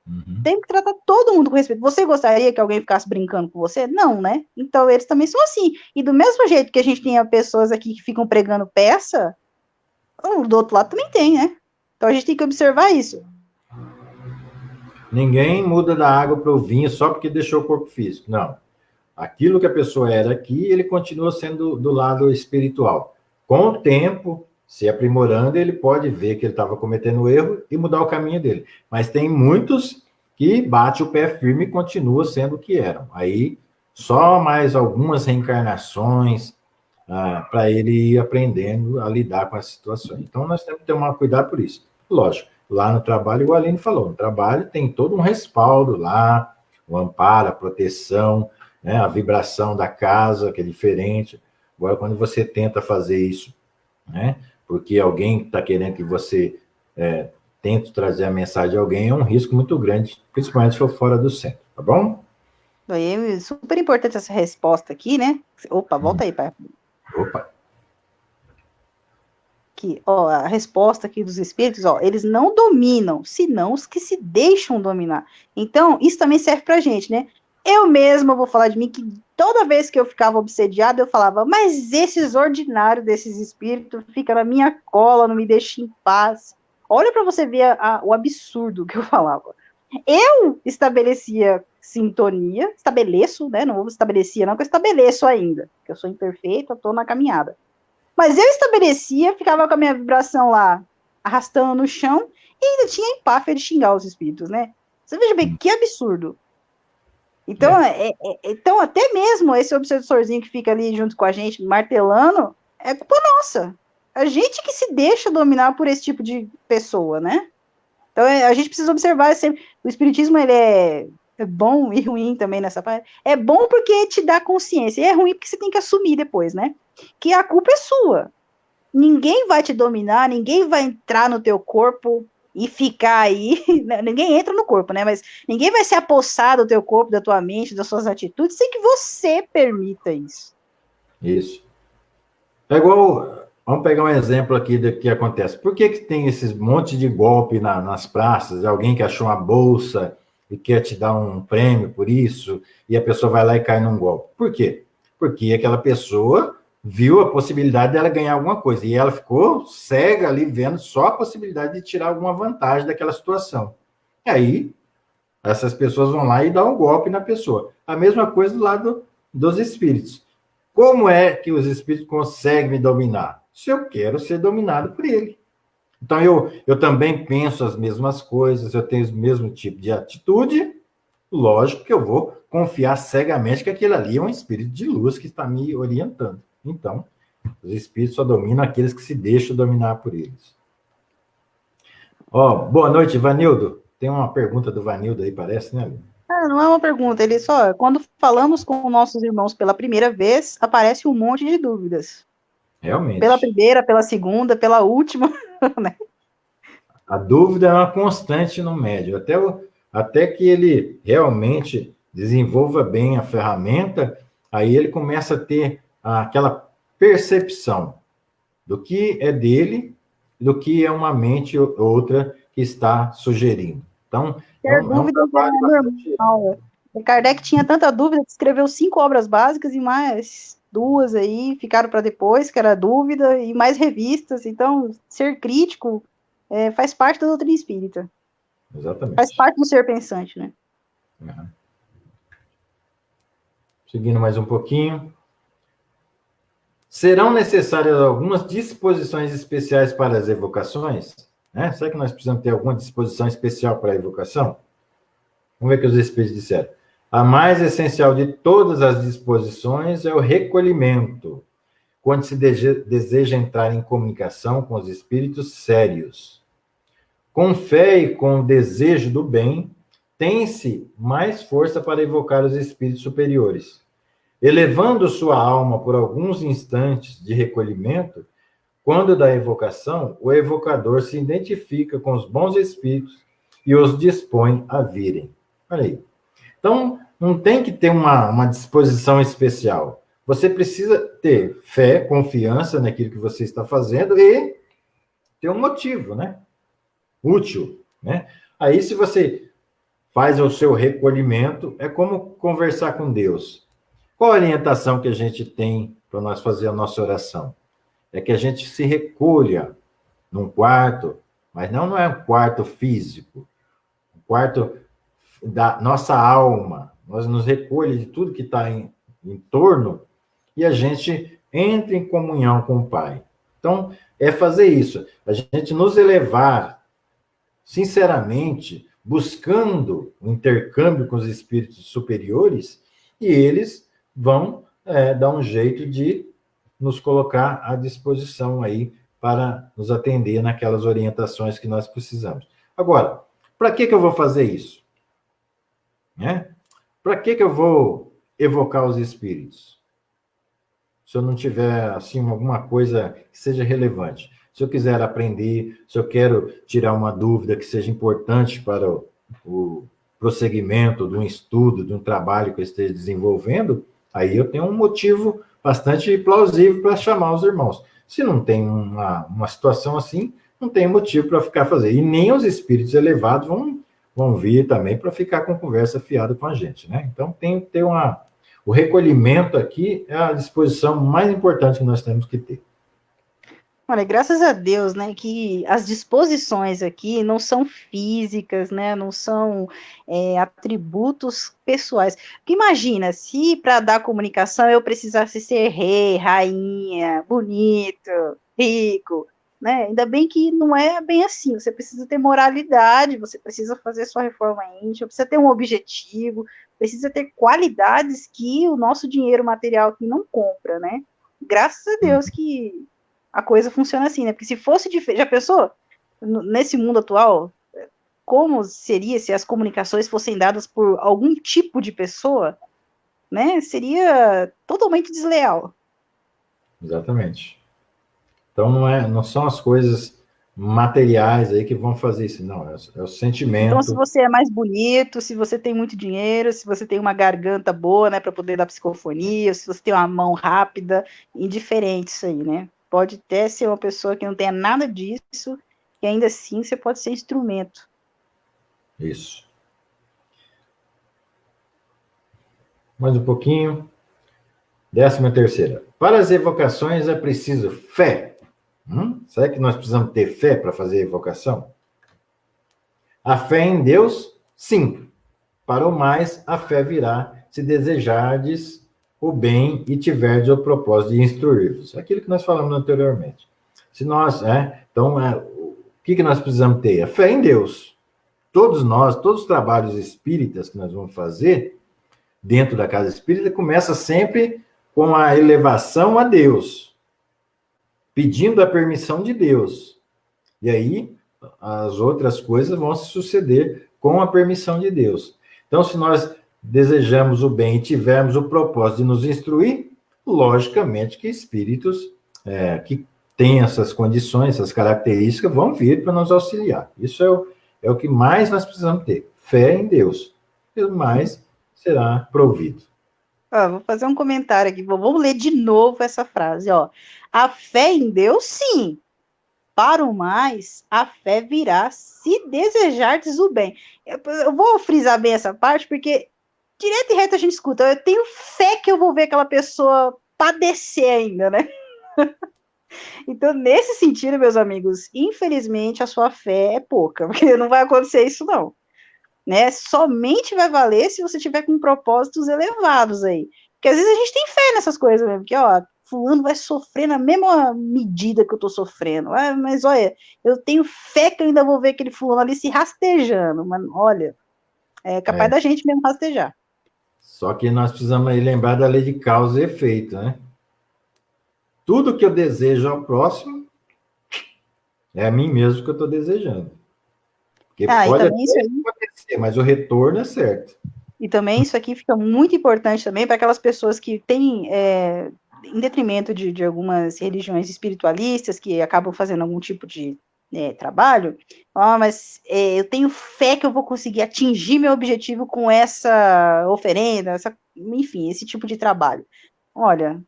Uhum. Tem que tratar todo mundo com respeito. Você gostaria que alguém ficasse brincando com você? Não, né? Então eles também são assim. E do mesmo jeito que a gente tem pessoas aqui que ficam pregando peça, do outro lado também tem, né? Então a gente tem que observar isso. Ninguém muda da água para o vinho só porque deixou o corpo físico. Não. Aquilo que a pessoa era aqui, ele continua sendo do lado espiritual. Com o tempo, se aprimorando, ele pode ver que ele estava cometendo erro e mudar o caminho dele. Mas tem muitos que bate o pé firme e continua sendo o que eram. Aí, só mais algumas reencarnações para ele ir aprendendo a lidar com as situações. Então, nós temos que tomar cuidado por isso. Lógico, lá no trabalho, igual a Aline falou, no trabalho tem todo um respaldo lá, o amparo, a proteção, né, a vibração da casa, que é diferente. Agora, quando você tenta fazer isso, né, porque alguém está querendo que você tente trazer a mensagem de alguém, é um risco muito grande, principalmente se for fora do centro, tá bom? Aí, é super importante essa resposta aqui, né? Opa, volta aí, pai. Opa. Aqui, ó, a resposta aqui dos espíritos, ó, eles não dominam, senão os que se deixam dominar. Então, isso também serve pra gente, né? Eu mesma vou falar de mim que toda vez que eu ficava obsediada, eu falava, mas esses ordinários desses espíritos ficam na minha cola, não me deixam em paz. Olha para você ver o absurdo que eu falava. Eu estabelecia sintonia, estabeleço, né? Não vou estabelecer, não, que eu estabeleço ainda, que eu sou imperfeita, estou na caminhada. Mas eu estabelecia, ficava com a minha vibração lá, arrastando no chão, e ainda tinha empáfia de xingar os espíritos, né? Você veja bem, que absurdo. Então, então, até mesmo esse obsessorzinho que fica ali junto com a gente, martelando, é culpa nossa. A gente que se deixa dominar por esse tipo de pessoa, né? Então, a gente precisa observar sempre. O espiritismo, ele é bom e ruim também nessa parte. É bom porque te dá consciência, e é ruim porque você tem que assumir depois, né? Que a culpa é sua. Ninguém vai te dominar, ninguém vai entrar no teu corpo e ficar aí. Ninguém entra no corpo, né? Mas ninguém vai se apossar do teu corpo, da tua mente, das suas atitudes, sem que você permita isso. Isso. É igual, vamos pegar um exemplo aqui do que acontece. Por que tem esses monte de golpe nas praças? Alguém que achou uma bolsa e quer te dar um prêmio por isso, e a pessoa vai lá e cai num golpe. Por quê? Porque aquela pessoa viu a possibilidade dela ganhar alguma coisa, e ela ficou cega ali, vendo só a possibilidade de tirar alguma vantagem daquela situação. E aí, essas pessoas vão lá e dão um golpe na pessoa. A mesma coisa do lado dos espíritos. Como é que os espíritos conseguem me dominar? Se eu quero ser dominado por ele. Então, eu também penso as mesmas coisas, eu tenho o mesmo tipo de atitude, lógico que eu vou confiar cegamente que aquilo ali é um espírito de luz que está me orientando. Então, os espíritos só dominam aqueles que se deixam dominar por eles. Ó, boa noite, Vanildo. Tem uma pergunta do Vanildo aí, parece, né, Aline? Não é uma pergunta, ele só, quando falamos com nossos irmãos pela primeira vez, aparece um monte de dúvidas. Pela Realmente. primeira, pela segunda, pela última, né? A dúvida é uma constante no médium. Até que ele realmente desenvolva bem a ferramenta, aí ele começa a ter aquela percepção do que é dele, do que é uma mente outra que está sugerindo. Então, Ter é um dúvidas trabalho é bastante... normal. O Kardec tinha tanta dúvida que escreveu 5 obras básicas e mais 2 aí ficaram para depois, que era dúvida, e mais revistas. Então, ser crítico faz parte da doutrina espírita. Faz Exatamente. parte do ser pensante, né? Uhum. Seguindo mais um pouquinho. Serão necessárias algumas disposições especiais para as evocações? Né? Será que nós precisamos ter alguma disposição especial para a evocação? Vamos ver o que os espíritos disseram. A mais essencial de todas as disposições é o recolhimento, quando se deseja entrar em comunicação com os espíritos sérios. Com fé e com desejo do bem, tem-se mais força para evocar os espíritos superiores. Elevando sua alma por alguns instantes de recolhimento, quando da evocação, o evocador se identifica com os bons espíritos e os dispõe a virem. Olha aí. Então, não tem que ter uma disposição especial. Você precisa ter fé, confiança naquilo que você está fazendo e ter um motivo, né? Útil, né? Aí, se você faz o seu recolhimento, é como conversar com Deus. Qual a orientação que a gente tem para nós fazer a nossa oração? É que a gente se recolha num quarto, mas não é um quarto físico, um quarto da nossa alma. Nós nos recolhe de tudo que está em torno e a gente entra em comunhão com o Pai. Então, é fazer isso, a gente nos elevar, sinceramente, buscando o intercâmbio com os espíritos superiores, e eles vão dar um jeito de nos colocar à disposição aí para nos atender naquelas orientações que nós precisamos. Agora, para que eu vou fazer isso? Para que eu vou evocar os espíritos? Se eu não tiver, assim, alguma coisa que seja relevante. Se eu quiser aprender, se eu quero tirar uma dúvida que seja importante para o prosseguimento de um estudo, de um trabalho que eu esteja desenvolvendo, aí eu tenho um motivo bastante plausível para chamar os irmãos. Se não tem uma situação assim, não tem motivo para ficar fazendo. E nem os espíritos elevados vão vir também para ficar com conversa fiada com a gente, né? Então, tem que ter o recolhimento aqui é a disposição mais importante que nós temos que ter. Olha, graças a Deus, né, que as disposições aqui não são físicas, né, não são atributos pessoais. Porque imagina, se para dar comunicação eu precisasse ser rei, rainha, bonito, rico, né, ainda bem que não é bem assim, você precisa ter moralidade, você precisa fazer sua reforma íntima, precisa ter um objetivo, precisa ter qualidades que o nosso dinheiro material aqui não compra, né, graças a Deus que a coisa funciona assim, né? Porque se fosse diferente, já pensou? Nesse mundo atual, como seria se as comunicações fossem dadas por algum tipo de pessoa, né? Seria totalmente desleal. Exatamente. Então, não são as coisas materiais aí que vão fazer isso, não. É o sentimento. Então, se você é mais bonito, se você tem muito dinheiro, se você tem uma garganta boa, né, para poder dar psicofonia, se você tem uma mão rápida, indiferente isso aí, né? Pode até ser uma pessoa que não tenha nada disso, e ainda assim você pode ser instrumento. Isso. Mais um pouquinho. 13ª. Para as evocações é preciso fé. Será que nós precisamos ter fé para fazer a evocação? A fé em Deus, sim. Para o mais, a fé virá, se desejardes o bem e tiverdes o propósito de instruir-vos. Aquilo que nós falamos anteriormente. Se nós, então, o que nós precisamos ter? A fé em Deus. Todos os trabalhos espíritas que nós vamos fazer dentro da casa espírita começa sempre com a elevação a Deus, pedindo a permissão de Deus. E aí, as outras coisas vão se suceder com a permissão de Deus. Então, se nós desejamos o bem e tivermos o propósito de nos instruir, logicamente que espíritos que têm essas condições, essas características, vão vir para nos auxiliar. Isso é o que mais nós precisamos ter. Fé em Deus. E o mais será provido. Vou fazer um comentário aqui. Vamos ler de novo essa frase. Ó. A fé em Deus, sim. Para o mais, a fé virá se desejardes o bem. Eu vou frisar bem essa parte, porque direto e reto a gente escuta. Eu tenho fé que eu vou ver aquela pessoa padecer ainda, né? Então, nesse sentido, meus amigos, infelizmente a sua fé é pouca, porque não vai acontecer isso, não. Né? Somente vai valer se você tiver com propósitos elevados aí. Porque às vezes a gente tem fé nessas coisas mesmo, que ó, fulano vai sofrer na mesma medida que eu tô sofrendo. Mas olha, eu tenho fé que eu ainda vou ver aquele fulano ali se rastejando. Mas olha, é capaz da gente mesmo rastejar. Só que nós precisamos aí lembrar da lei de causa e efeito, né? Tudo que eu desejo ao próximo é a mim mesmo que eu estou desejando. Porque E pode também isso até aí. acontecer, mas o retorno é certo. E também isso aqui fica muito importante também para aquelas pessoas que têm, em detrimento de algumas religiões espiritualistas, que acabam fazendo algum tipo de trabalho, mas eu tenho fé que eu vou conseguir atingir meu objetivo com essa oferenda, enfim, esse tipo de trabalho. Olha,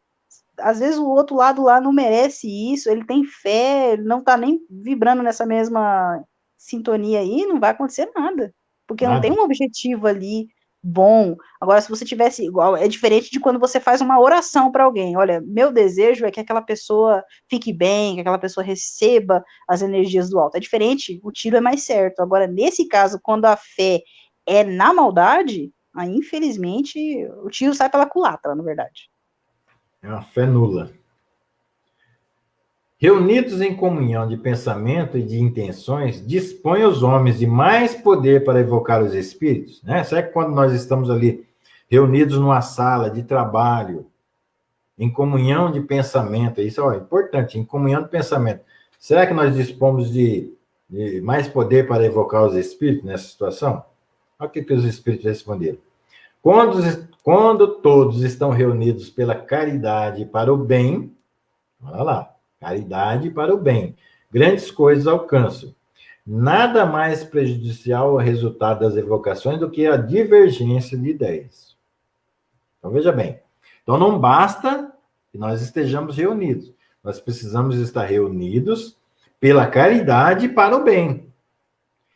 às vezes o outro lado lá não merece isso, ele tem fé, ele não está nem vibrando nessa mesma sintonia aí, não vai acontecer nada, porque não tem Nada. um objetivo ali bom. Agora, se você tivesse igual, é diferente de quando você faz uma oração para alguém. Olha, meu desejo é que aquela pessoa fique bem, que aquela pessoa receba as energias do alto. É diferente, o tiro é mais certo. Agora, nesse caso, quando a fé é na maldade, aí, infelizmente, o tiro sai pela culatra, na verdade. É uma fé nula. Reunidos em comunhão de pensamento e de intenções, dispõe os homens de mais poder para evocar os espíritos, né? Será que quando nós estamos ali reunidos numa sala de trabalho, em comunhão de pensamento, isso é importante, em comunhão de pensamento, será que nós dispomos de mais poder para evocar os espíritos nessa situação? Olha o que os espíritos responderam. Quando todos estão reunidos pela caridade para o bem, olha lá, caridade para o bem, grandes coisas alcançam. Nada mais prejudicial ao resultado das evocações do que a divergência de ideias. Então, veja bem. Então, não basta que nós estejamos reunidos. Nós precisamos estar reunidos pela caridade para o bem.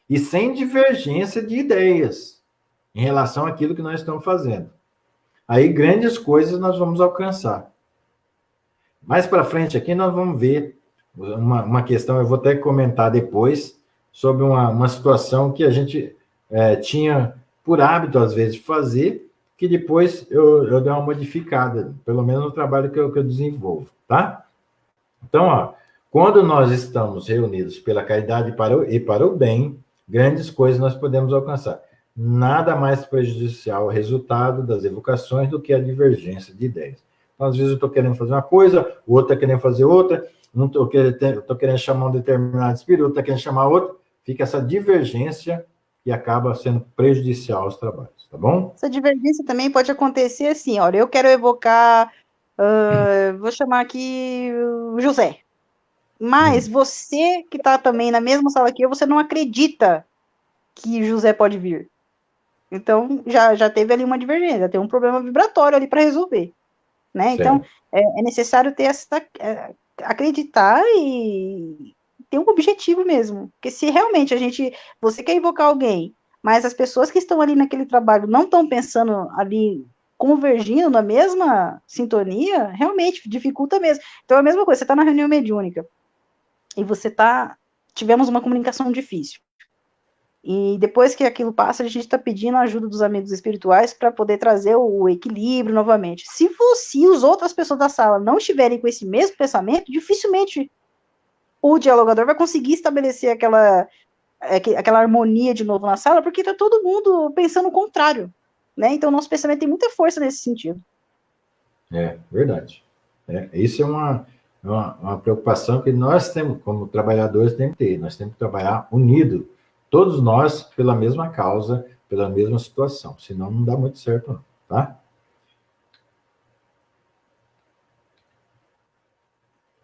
E sem divergência de ideias em relação àquilo que nós estamos fazendo. Aí, grandes coisas nós vamos alcançar. Mais para frente aqui, nós vamos ver uma questão, eu vou até comentar depois, sobre uma situação que a gente tinha por hábito, às vezes, de fazer, que depois eu dei uma modificada, pelo menos no trabalho que eu desenvolvo, tá? Então, quando nós estamos reunidos pela caridade e para o bem, grandes coisas nós podemos alcançar. Nada mais prejudicial ao resultado das evocações do que a divergência de ideias. Então, às vezes eu estou querendo fazer uma coisa, o outro está querendo fazer outra, não estou querendo chamar um determinado espírito, o outro está querendo chamar outro, fica essa divergência e acaba sendo prejudicial aos trabalhos, tá bom? Essa divergência também pode acontecer assim, olha, eu quero evocar, vou chamar aqui o José, mas você que está também na mesma sala que eu, você não acredita que José pode vir. Então, já teve ali uma divergência, já tem um problema vibratório ali para resolver, né? Então, é necessário ter acreditar e ter um objetivo mesmo, porque se realmente você quer invocar alguém, mas as pessoas que estão ali naquele trabalho não estão pensando ali, convergindo na mesma sintonia, realmente dificulta mesmo. Então, é a mesma coisa, você está na reunião mediúnica, e tivemos uma comunicação difícil. E depois que aquilo passa, a gente está pedindo a ajuda dos amigos espirituais para poder trazer o equilíbrio novamente. Se as outras pessoas da sala não estiverem com esse mesmo pensamento, dificilmente o dialogador vai conseguir estabelecer aquela harmonia de novo na sala, porque está todo mundo pensando o contrário, né? Então, nosso pensamento tem muita força nesse sentido. É, verdade. Isso é uma preocupação que nós temos, como trabalhadores, temos que ter. Nós temos que trabalhar unido, todos nós, pela mesma causa, pela mesma situação. Senão, não dá muito certo, não, tá?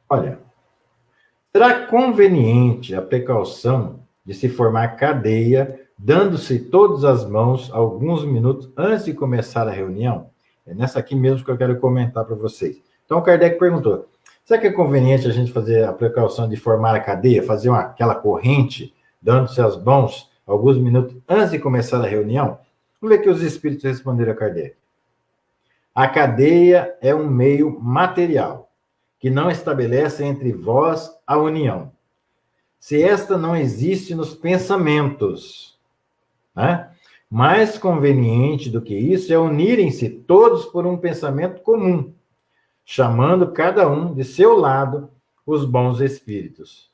Olha, será conveniente a precaução de se formar cadeia, dando-se todas as mãos alguns minutos antes de começar a reunião? É nessa aqui mesmo que eu quero comentar para vocês. Então, o Kardec perguntou, será que é conveniente a gente fazer a precaução de formar a cadeia, fazer aquela corrente, dando-se as mãos alguns minutos antes de começar a reunião? Vamos ver o que os espíritos responderam a Kardec. A cadeia é um meio material, que não estabelece entre vós a união. Se esta não existe nos pensamentos, né? Mais conveniente do que isso é unirem-se todos por um pensamento comum, chamando cada um de seu lado os bons espíritos.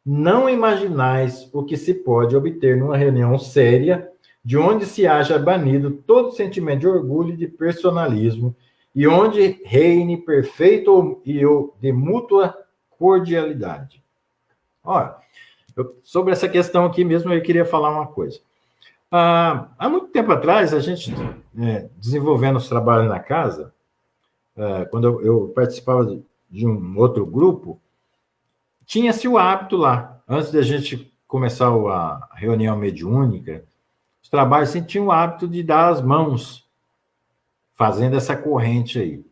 Não imaginais o que se pode obter numa reunião séria, de onde se haja banido todo sentimento de orgulho e de personalismo, e onde reine perfeito e de mútua cordialidade. Olha, sobre essa questão aqui mesmo, eu queria falar uma coisa. Há muito tempo atrás, a gente, desenvolvendo os trabalhos na casa, quando eu participava de um outro grupo, tinha-se o hábito lá, antes da gente começar a reunião mediúnica, os trabalhos tinham o hábito de dar as mãos, fazendo essa corrente aí.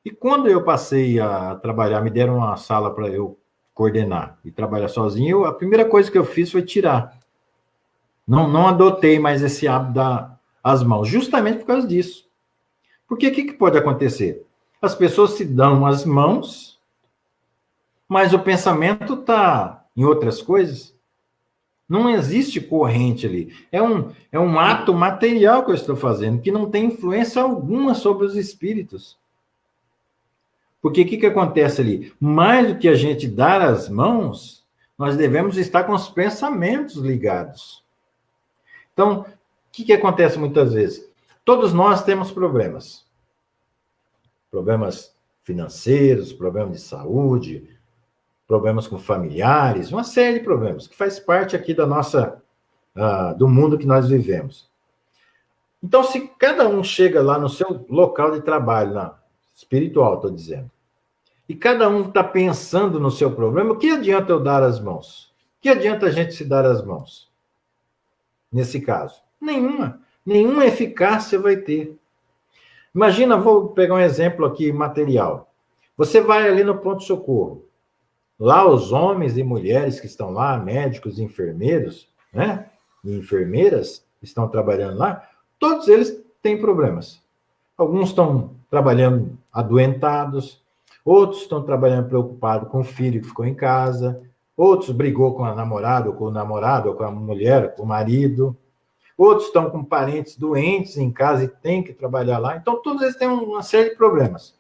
E quando eu passei a trabalhar, me deram uma sala para eu coordenar e trabalhar sozinho, a primeira coisa que eu fiz foi tirar. Não adotei mais esse hábito das mãos, justamente por causa disso. Porque o que pode acontecer? As pessoas se dão as mãos, mas o pensamento está em outras coisas. Não existe corrente ali. É um ato material que eu estou fazendo, que não tem influência alguma sobre os espíritos. Porque o que acontece ali? Mais do que a gente dar as mãos, nós devemos estar com os pensamentos ligados. Então, o que acontece muitas vezes? Todos nós temos problemas. Problemas financeiros, problemas de saúde, problemas com familiares, uma série de problemas, que faz parte aqui do mundo que nós vivemos. Então, se cada um chega lá no seu local de trabalho, espiritual, estou dizendo, e cada um está pensando no seu problema, o que adianta eu dar as mãos? O que adianta a gente se dar as mãos? Nesse caso? Nenhuma eficácia vai ter. Imagina, vou pegar um exemplo aqui material. Você vai ali no pronto-socorro. Lá os homens e mulheres que estão lá, médicos, enfermeiros, né? E enfermeiras que estão trabalhando lá, todos eles têm problemas. Alguns estão trabalhando adoentados, outros estão trabalhando preocupados com o filho que ficou em casa, outros brigou com a namorada, ou com o namorado, ou com a mulher, com o marido, outros estão com parentes doentes em casa e têm que trabalhar lá. Então, todos eles têm uma série de problemas.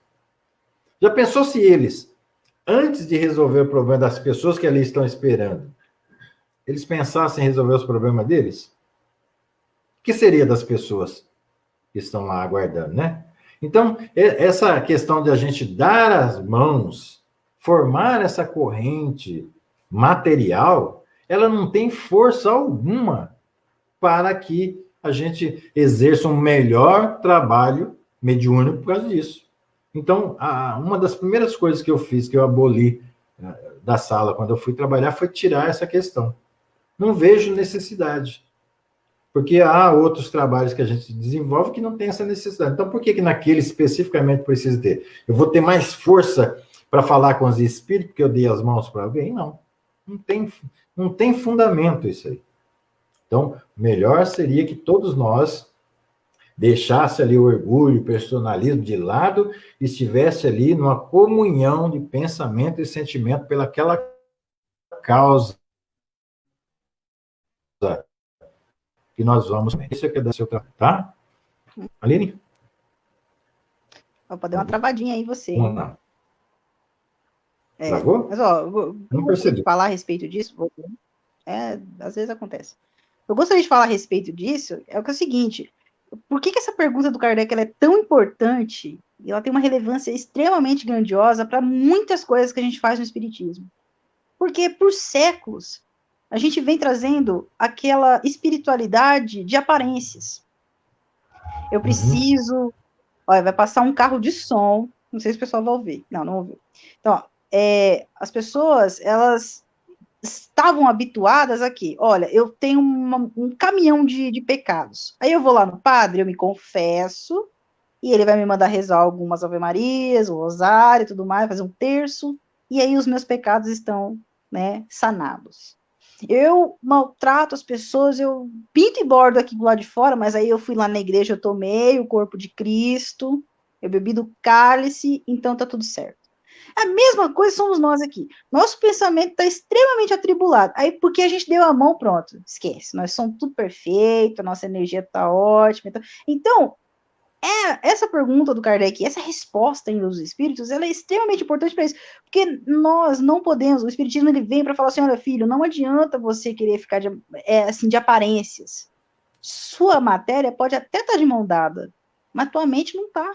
Já pensou se eles, antes de resolver o problema das pessoas que ali estão esperando, eles pensassem em resolver os problemas deles? O que seria das pessoas que estão lá aguardando, né? Então, essa questão de a gente dar as mãos, formar essa corrente material, ela não tem força alguma para que a gente exerça um melhor trabalho mediúnico por causa disso. Então, uma das primeiras coisas que eu fiz, que eu aboli da sala quando eu fui trabalhar, foi tirar essa questão. Não vejo necessidade. Porque há outros trabalhos que a gente desenvolve que não tem essa necessidade. Então, por que naquele especificamente precisa ter? Eu vou ter mais força para falar com os espíritos porque eu dei as mãos para alguém? Não tem fundamento isso aí. Então, melhor seria que todos nós deixasse ali o orgulho, o personalismo de lado e estivesse ali numa comunhão de pensamento e sentimento pelaquela causa que nós vamos. Isso é que é da seu trabalho, tá? Aline? Opa, deu uma travadinha aí você. Não. Travou? Mas, ó, eu não percebi. Falar a respeito disso, às vezes acontece. Eu gostaria de falar a respeito disso, é o seguinte, por que essa pergunta do Kardec ela é tão importante e ela tem uma relevância extremamente grandiosa para muitas coisas que a gente faz no Espiritismo? Porque, por séculos, a gente vem trazendo aquela espiritualidade de aparências. Eu preciso... Olha, vai passar um carro de som, não sei se o pessoal vai ouvir. Não ouviu. Então, ó, as pessoas, elas estavam habituadas aqui. Olha, eu tenho um caminhão de pecados. Aí eu vou lá no padre, eu me confesso, e ele vai me mandar rezar algumas ave-marias, o rosário e tudo mais, fazer um terço, e aí os meus pecados estão, né, sanados. Eu maltrato as pessoas, eu pinto e bordo aqui do lado de fora, mas aí eu fui lá na igreja, eu tomei o corpo de Cristo, eu bebi do cálice, então tá tudo certo. A mesma coisa somos nós aqui. Nosso pensamento está extremamente atribulado. Aí, porque a gente deu a mão, pronto, esquece. Nós somos tudo perfeito, a nossa energia está ótima. Então, essa pergunta do Kardec, essa resposta ainda dos espíritos, ela é extremamente importante para isso, porque nós não podemos, o espiritismo ele vem para falar assim, olha filho, não adianta você querer ficar de aparências, sua matéria pode até estar de mão dada, mas tua mente não está.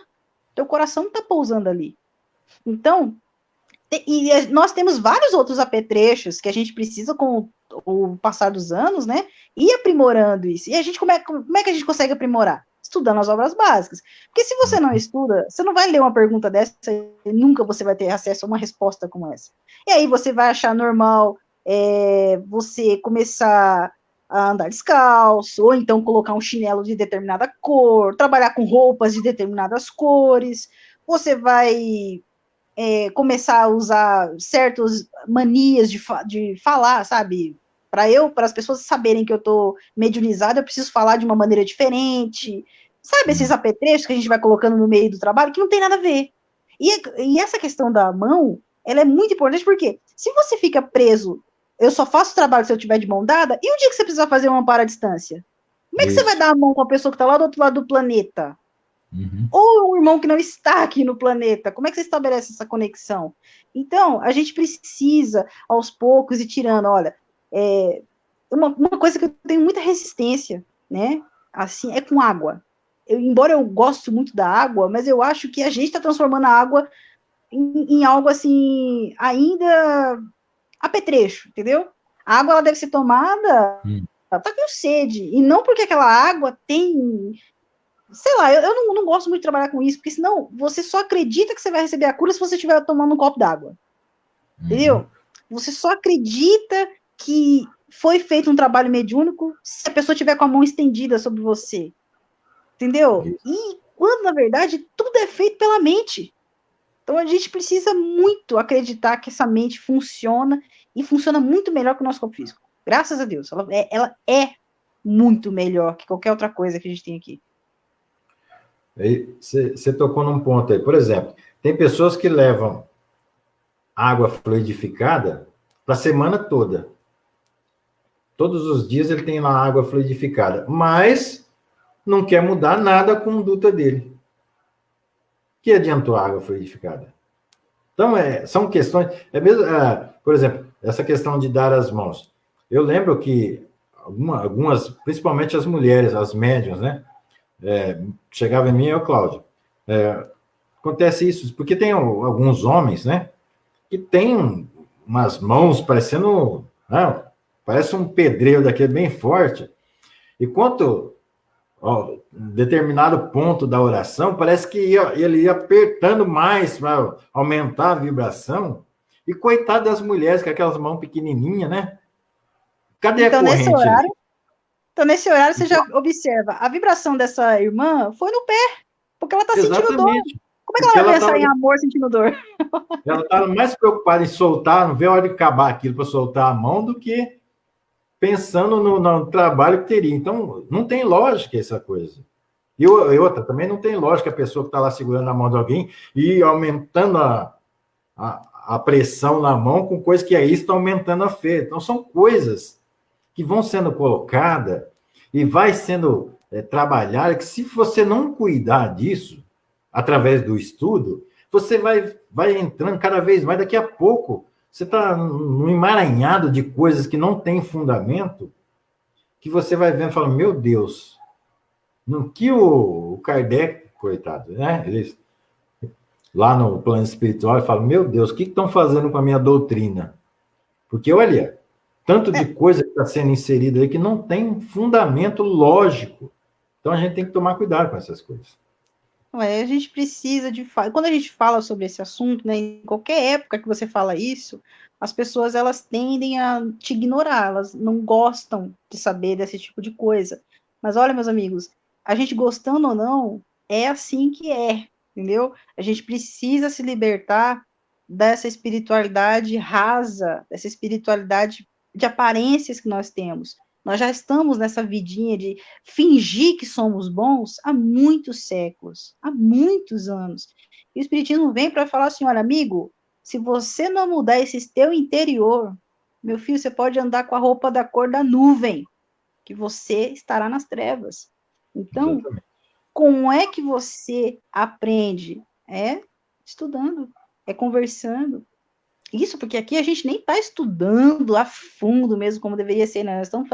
Teu coração não está pousando ali. Então, nós temos vários outros apetrechos que a gente precisa, com o passar dos anos, né, ir aprimorando isso. E a gente, como é que a gente consegue aprimorar? Estudando as obras básicas. Porque se você não estuda, você não vai ler uma pergunta dessa e nunca você vai ter acesso a uma resposta como essa. E aí você vai achar normal você começar a andar descalço, ou então colocar um chinelo de determinada cor, trabalhar com roupas de determinadas cores, você vai começar a usar certas manias de falar, sabe? Para as pessoas saberem que eu tô mediunizada, eu preciso falar de uma maneira diferente. Sabe esses apetrechos que a gente vai colocando no meio do trabalho que não tem nada a ver. E essa questão da mão, ela é muito importante porque se você fica preso, eu só faço trabalho se eu tiver de mão dada, e o dia que você precisar fazer uma para a distância? Como é que você vai dar a mão com a pessoa que está lá do outro lado do planeta? Ou um irmão que não está aqui no planeta, como é que você estabelece essa conexão? Então, a gente precisa, aos poucos, ir tirando, olha, uma coisa que eu tenho muita resistência, né, assim, é com água. Embora eu goste muito da água, mas eu acho que a gente está transformando a água em algo, assim, ainda apetrecho, entendeu? A água, ela deve ser tomada, ela tá com sede, e não porque aquela água tem sei lá, eu não gosto muito de trabalhar com isso, porque senão você só acredita que você vai receber a cura se você estiver tomando um copo d'água. Entendeu? Você só acredita que foi feito um trabalho mediúnico se a pessoa estiver com a mão estendida sobre você. Entendeu? E quando, na verdade, tudo é feito pela mente. Então a gente precisa muito acreditar que essa mente funciona e funciona muito melhor que o nosso corpo físico. Graças a Deus. Ela é muito melhor que qualquer outra coisa que a gente tem aqui. Você tocou num ponto aí. Por exemplo, tem pessoas que levam água fluidificada para a semana toda. Todos os dias ele tem lá água fluidificada, mas não quer mudar nada a conduta dele. Que adiantou a água fluidificada? Então, são questões... mesmo, por exemplo, essa questão de dar as mãos. Eu lembro que algumas, principalmente as mulheres, as médiuns, né? Chegava em mim, Cláudio, acontece isso, porque tem alguns homens, né, que tem umas mãos parecendo, parece um pedreiro daquele bem forte, e quanto determinado ponto da oração, parece que ele ia apertando mais para aumentar a vibração, e coitado das mulheres com aquelas mãos pequenininhas, né? Cadê a corrente? Nesse horário você já observa, a vibração dessa irmã foi no pé, porque ela está sentindo dor. Como é que ela vai pensar em amor sentindo dor? Ela estava mais preocupada em soltar, não ver a hora de acabar aquilo para soltar a mão, do que pensando no trabalho que teria. Então, não tem lógica essa coisa. E outra, também não tem lógica a pessoa que está lá segurando a mão de alguém e aumentando a pressão na mão com coisa que aí está aumentando a fé. Então, são coisas que vão sendo colocadas e vai sendo trabalhada, que se você não cuidar disso, através do estudo, você vai entrando cada vez mais. Daqui a pouco, você está num emaranhado de coisas que não tem fundamento, que você vai vendo e fala, meu Deus, no que o Kardec, coitado, né? Ele, lá no plano espiritual, ele fala, meu Deus, o que estão fazendo com a minha doutrina? Porque, olha, tanto de coisa que está sendo inserida aí que não tem fundamento lógico. Então, a gente tem que tomar cuidado com essas coisas. A gente precisa quando a gente fala sobre esse assunto, né, em qualquer época que você fala isso, as pessoas elas tendem a te ignorar, elas não gostam de saber desse tipo de coisa. Mas olha, meus amigos, a gente gostando ou não, é assim que é, entendeu? A gente precisa se libertar dessa espiritualidade rasa, dessa espiritualidade de aparências que nós temos. Nós já estamos nessa vidinha de fingir que somos bons há muitos séculos, há muitos anos. E o Espiritismo vem para falar assim, olha, amigo, se você não mudar esse teu interior, meu filho, você pode andar com a roupa da cor da nuvem, que você estará nas trevas. Então, exatamente. Como é que você aprende? É estudando, é conversando. Isso porque aqui a gente nem está estudando a fundo mesmo como deveria ser, né? Nós estamos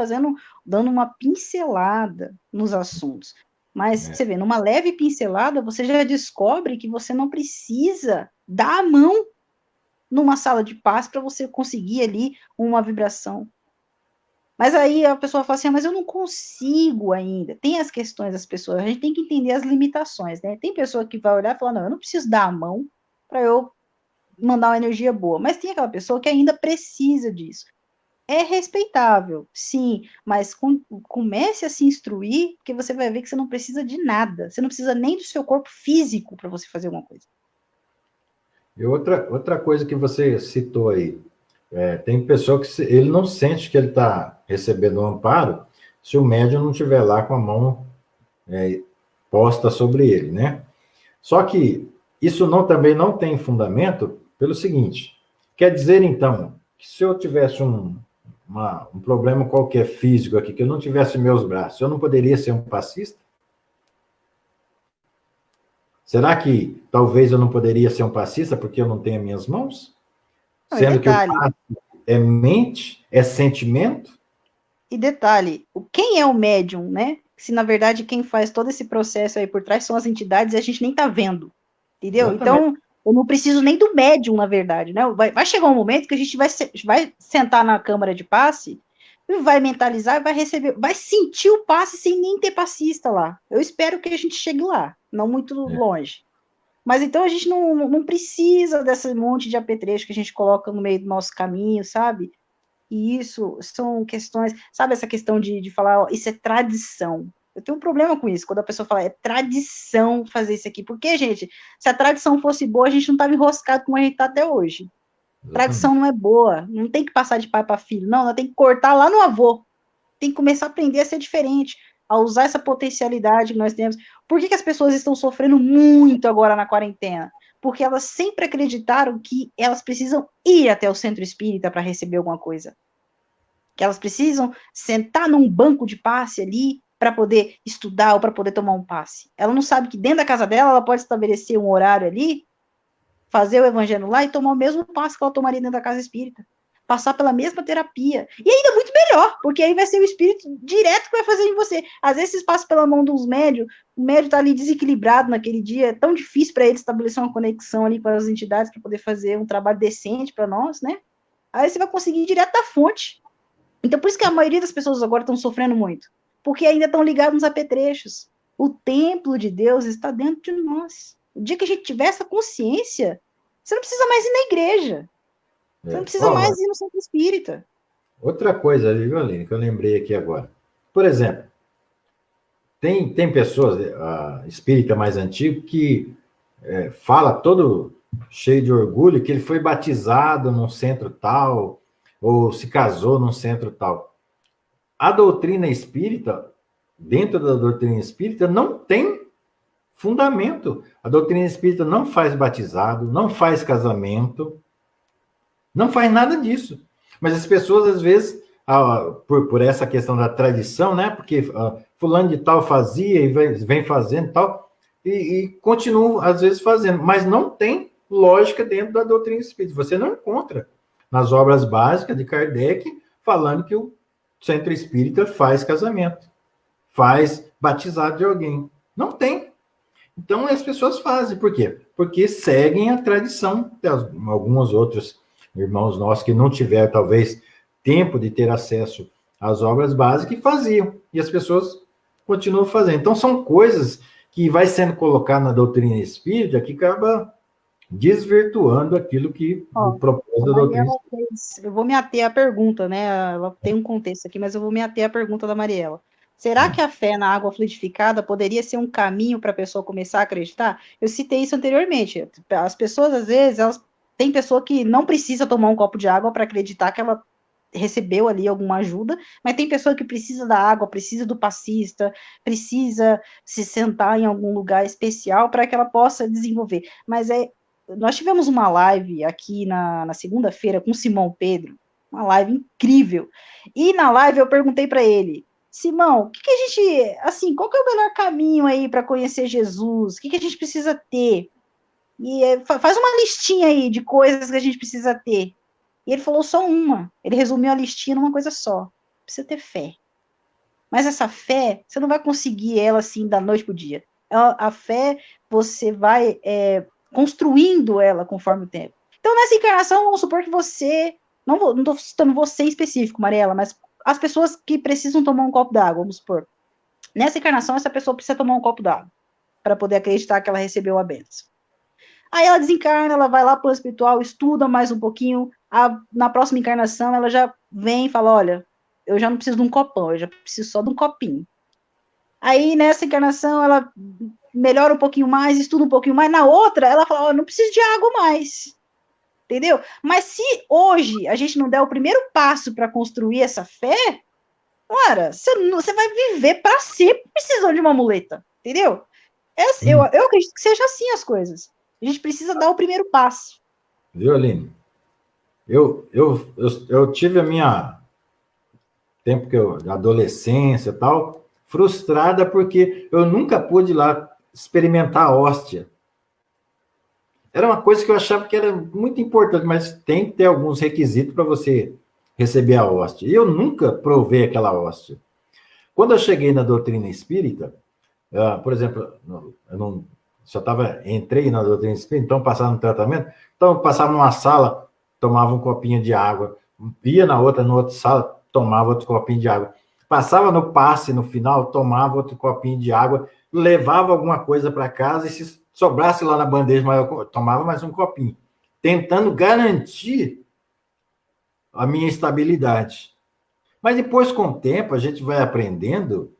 dando uma pincelada nos assuntos. Mas você vê, numa leve pincelada, você já descobre que você não precisa dar a mão numa sala de paz para você conseguir ali uma vibração. Mas aí a pessoa fala assim, mas eu não consigo ainda. Tem as questões das pessoas, a gente tem que entender as limitações, né? Tem pessoa que vai olhar e falar, não, eu não preciso dar a mão para eu mandar uma energia boa. Mas tem aquela pessoa que ainda precisa disso. É respeitável, sim, mas comece a se instruir, porque você vai ver que você não precisa de nada. Você não precisa nem do seu corpo físico para você fazer alguma coisa. E outra coisa que você citou aí, tem pessoa que ele não sente que ele está recebendo um amparo se o médium não estiver lá com a mão posta sobre ele, né? Só que isso também não tem fundamento pelo seguinte, quer dizer, então, que se eu tivesse um problema qualquer físico aqui, que eu não tivesse meus braços, eu não poderia ser um passista? Será que talvez eu não poderia ser um passista porque eu não tenho as minhas mãos? Sendo que o passe é mente, é sentimento? E detalhe, quem é o médium, né? Se na verdade quem faz todo esse processo aí por trás são as entidades e a gente nem tá vendo, entendeu? Exatamente. Então, eu não preciso nem do médium, na verdade, né? Vai chegar um momento que a gente vai sentar na câmara de passe, vai mentalizar, vai receber, vai sentir o passe sem nem ter passista lá. Eu espero que a gente chegue lá, não muito longe. Mas então a gente não precisa desse monte de apetrecho que a gente coloca no meio do nosso caminho, sabe? E isso são questões, sabe essa questão de falar, ó, isso é tradição. Eu tenho um problema com isso, quando a pessoa fala, é tradição fazer isso aqui. Porque, gente, se a tradição fosse boa, a gente não estava enroscado como a gente está até hoje. Exatamente. Tradição não é boa, não tem que passar de pai para filho, não, ela tem que cortar lá no avô. Tem que começar a aprender a ser diferente, a usar essa potencialidade que nós temos. Por que as pessoas estão sofrendo muito agora na quarentena? Porque elas sempre acreditaram que elas precisam ir até o centro espírita para receber alguma coisa. Que elas precisam sentar num banco de passe ali para poder estudar ou para poder tomar um passe. Ela não sabe que dentro da casa dela ela pode estabelecer um horário ali, fazer o evangelho lá e tomar o mesmo passe que ela tomaria dentro da casa espírita. Passar pela mesma terapia. E ainda muito melhor, porque aí vai ser o espírito direto que vai fazer em você. Às vezes, se passa pela mão dos médios, o médio está ali desequilibrado naquele dia, é tão difícil para ele estabelecer uma conexão ali com as entidades para poder fazer um trabalho decente para nós, né? Aí você vai conseguir direto da fonte. Então, por isso que a maioria das pessoas agora estão sofrendo muito, porque ainda estão ligados nos apetrechos. O templo de Deus está dentro de nós. O dia que a gente tiver essa consciência, você não precisa mais ir na igreja. Você não precisa mais ir no centro espírita. Outra coisa, viu, Aline, que eu lembrei aqui agora. Por exemplo, tem pessoas, espírita mais antigo, que fala todo cheio de orgulho que ele foi batizado num centro tal, ou se casou num centro tal. A doutrina espírita, dentro da doutrina espírita, não tem fundamento. A doutrina espírita não faz batizado, não faz casamento, não faz nada disso. Mas as pessoas, às vezes, por essa questão da tradição, né? Porque fulano de tal fazia e vem fazendo e tal, e continuam, às vezes, fazendo. Mas não tem lógica dentro da doutrina espírita. Você não encontra nas obras básicas de Kardec falando que o centro espírita faz casamento, faz batizado de alguém. Não tem. Então, as pessoas fazem. Por quê? Porque seguem a tradição de alguns outros irmãos nossos que não tiveram, talvez, tempo de ter acesso às obras básicas e faziam. E as pessoas continuam fazendo. Então, são coisas que vai sendo colocado na doutrina espírita que acaba desvirtuando aquilo que o propósito da doutrina espírita. Eu vou me ater à pergunta, né? Ela tem um contexto aqui, mas eu vou me ater à pergunta da Mariela. Será que a fé na água fluidificada poderia ser um caminho para a pessoa começar a acreditar? Eu citei isso anteriormente. As pessoas, às vezes, tem pessoa que não precisa tomar um copo de água para acreditar que ela recebeu ali alguma ajuda, mas tem pessoa que precisa da água, precisa do passista, precisa se sentar em algum lugar especial para que ela possa desenvolver. Mas nós tivemos uma live aqui na segunda-feira com o Simão Pedro, uma live incrível. E na live eu perguntei para ele, Simão, o que a gente, assim, qual que é o melhor caminho aí para conhecer Jesus? O que a gente precisa ter? E faz uma listinha aí de coisas que a gente precisa ter. E ele falou só uma. Ele resumiu a listinha numa coisa só. Precisa ter fé. Mas essa fé, você não vai conseguir ela assim da noite pro dia. A fé, você vai construindo ela conforme o tempo. Então, nessa encarnação, vamos supor que você, não estou citando você em específico, Mariela, mas as pessoas que precisam tomar um copo d'água, vamos supor. Nessa encarnação, essa pessoa precisa tomar um copo d'água para poder acreditar que ela recebeu a bênção. Aí ela desencarna, ela vai lá para o espiritual, estuda mais um pouquinho, na próxima encarnação ela já vem e fala, olha, eu já não preciso de um copão, eu já preciso só de um copinho. Aí nessa encarnação ela melhora um pouquinho mais, estuda um pouquinho mais, na outra ela fala, olha, não preciso de água mais. Entendeu? Mas se hoje a gente não der o primeiro passo para construir essa fé, cara, você vai viver para sempre precisando de uma muleta, entendeu? Eu acredito que seja assim as coisas. A gente precisa dar o primeiro passo. Viu, Aline? Eu tive a minha tempo que eu, adolescência e tal, frustrada porque eu nunca pude ir lá experimentar a hóstia. Era uma coisa que eu achava que era muito importante, mas tem que ter alguns requisitos para você receber a hóstia. E eu nunca provei aquela hóstia. Quando eu cheguei na doutrina espírita, por exemplo, eu não, entrei na doutrina espírita, então passava no tratamento, então eu passava numa sala, tomava um copinho de água, ia na outra sala, tomava outro copinho de água. Passava no passe, no final, tomava outro copinho de água, levava alguma coisa para casa e se sobrasse lá na bandeja, eu tomava mais um copinho, tentando garantir a minha estabilidade. Mas depois, com o tempo, a gente vai aprendendo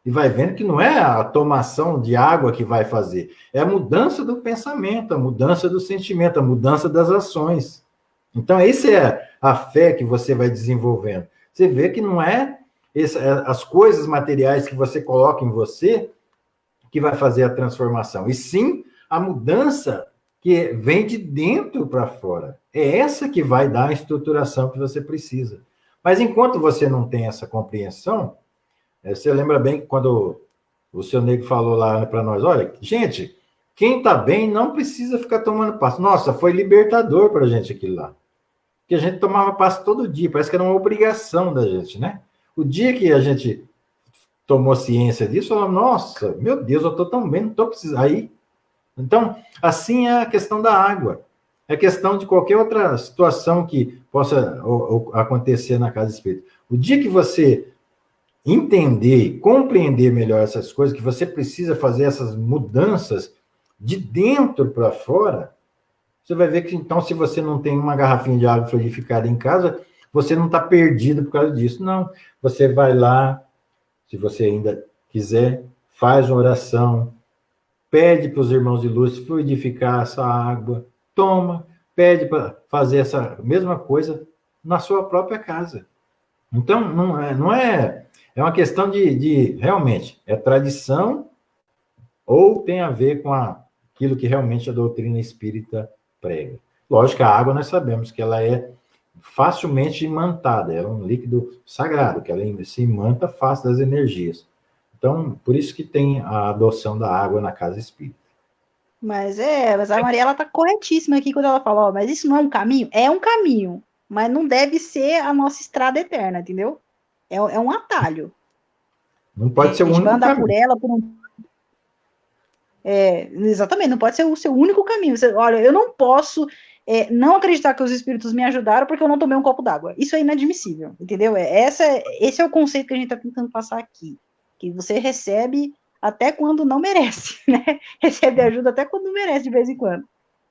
e vai vendo que não é a tomação de água que vai fazer, é a mudança do pensamento, a mudança do sentimento, a mudança das ações. Então, essa é a fé que você vai desenvolvendo. Você vê que não é as coisas materiais que você coloca em você que vai fazer a transformação, e sim a mudança que vem de dentro para fora. É essa que vai dar a estruturação que você precisa. Mas enquanto você não tem essa compreensão, você lembra bem que quando o seu nego falou lá para nós, olha, gente, quem está bem não precisa ficar tomando passo. Nossa, foi libertador para a gente aquilo lá. Porque a gente tomava passo todo dia, parece que era uma obrigação da gente, né? O dia que a gente tomou ciência disso, falou, nossa, meu Deus, eu estou tão bem, não estou precisando. Aí, então, assim é a questão da água. É questão de qualquer outra situação que possa acontecer na casa espírita. O dia que você entender, compreender melhor essas coisas, que você precisa fazer essas mudanças de dentro para fora, você vai ver que, então, se você não tem uma garrafinha de água fluidificada em casa, você não está perdido por causa disso. Não, você vai lá, se você ainda quiser, faz uma oração, pede para os irmãos de luz fluidificar essa água, toma, pede para fazer essa mesma coisa na sua própria casa. Então, é uma questão de realmente, é tradição ou tem a ver com aquilo que realmente a doutrina espírita prega. Lógico que a água nós sabemos que ela é facilmente imantada, é um líquido sagrado, que ela se imanta fácil das energias. Então, por isso que tem a adoção da água na casa espírita. Mas a Mariela está corretíssima aqui quando ela fala, mas isso não é um caminho? É um caminho, mas não deve ser a nossa estrada eterna, entendeu? É um atalho. Não pode ser o único caminho. A gente vai andar caminho. por ela por um... exatamente, não pode ser o seu único caminho. Olha, eu não posso não acreditar que os espíritos me ajudaram porque eu não tomei um copo d'água. Isso é inadmissível, entendeu? Esse é o conceito que a gente está tentando passar aqui. Que você recebe até quando não merece, né? Recebe ajuda até quando não merece, de vez em quando.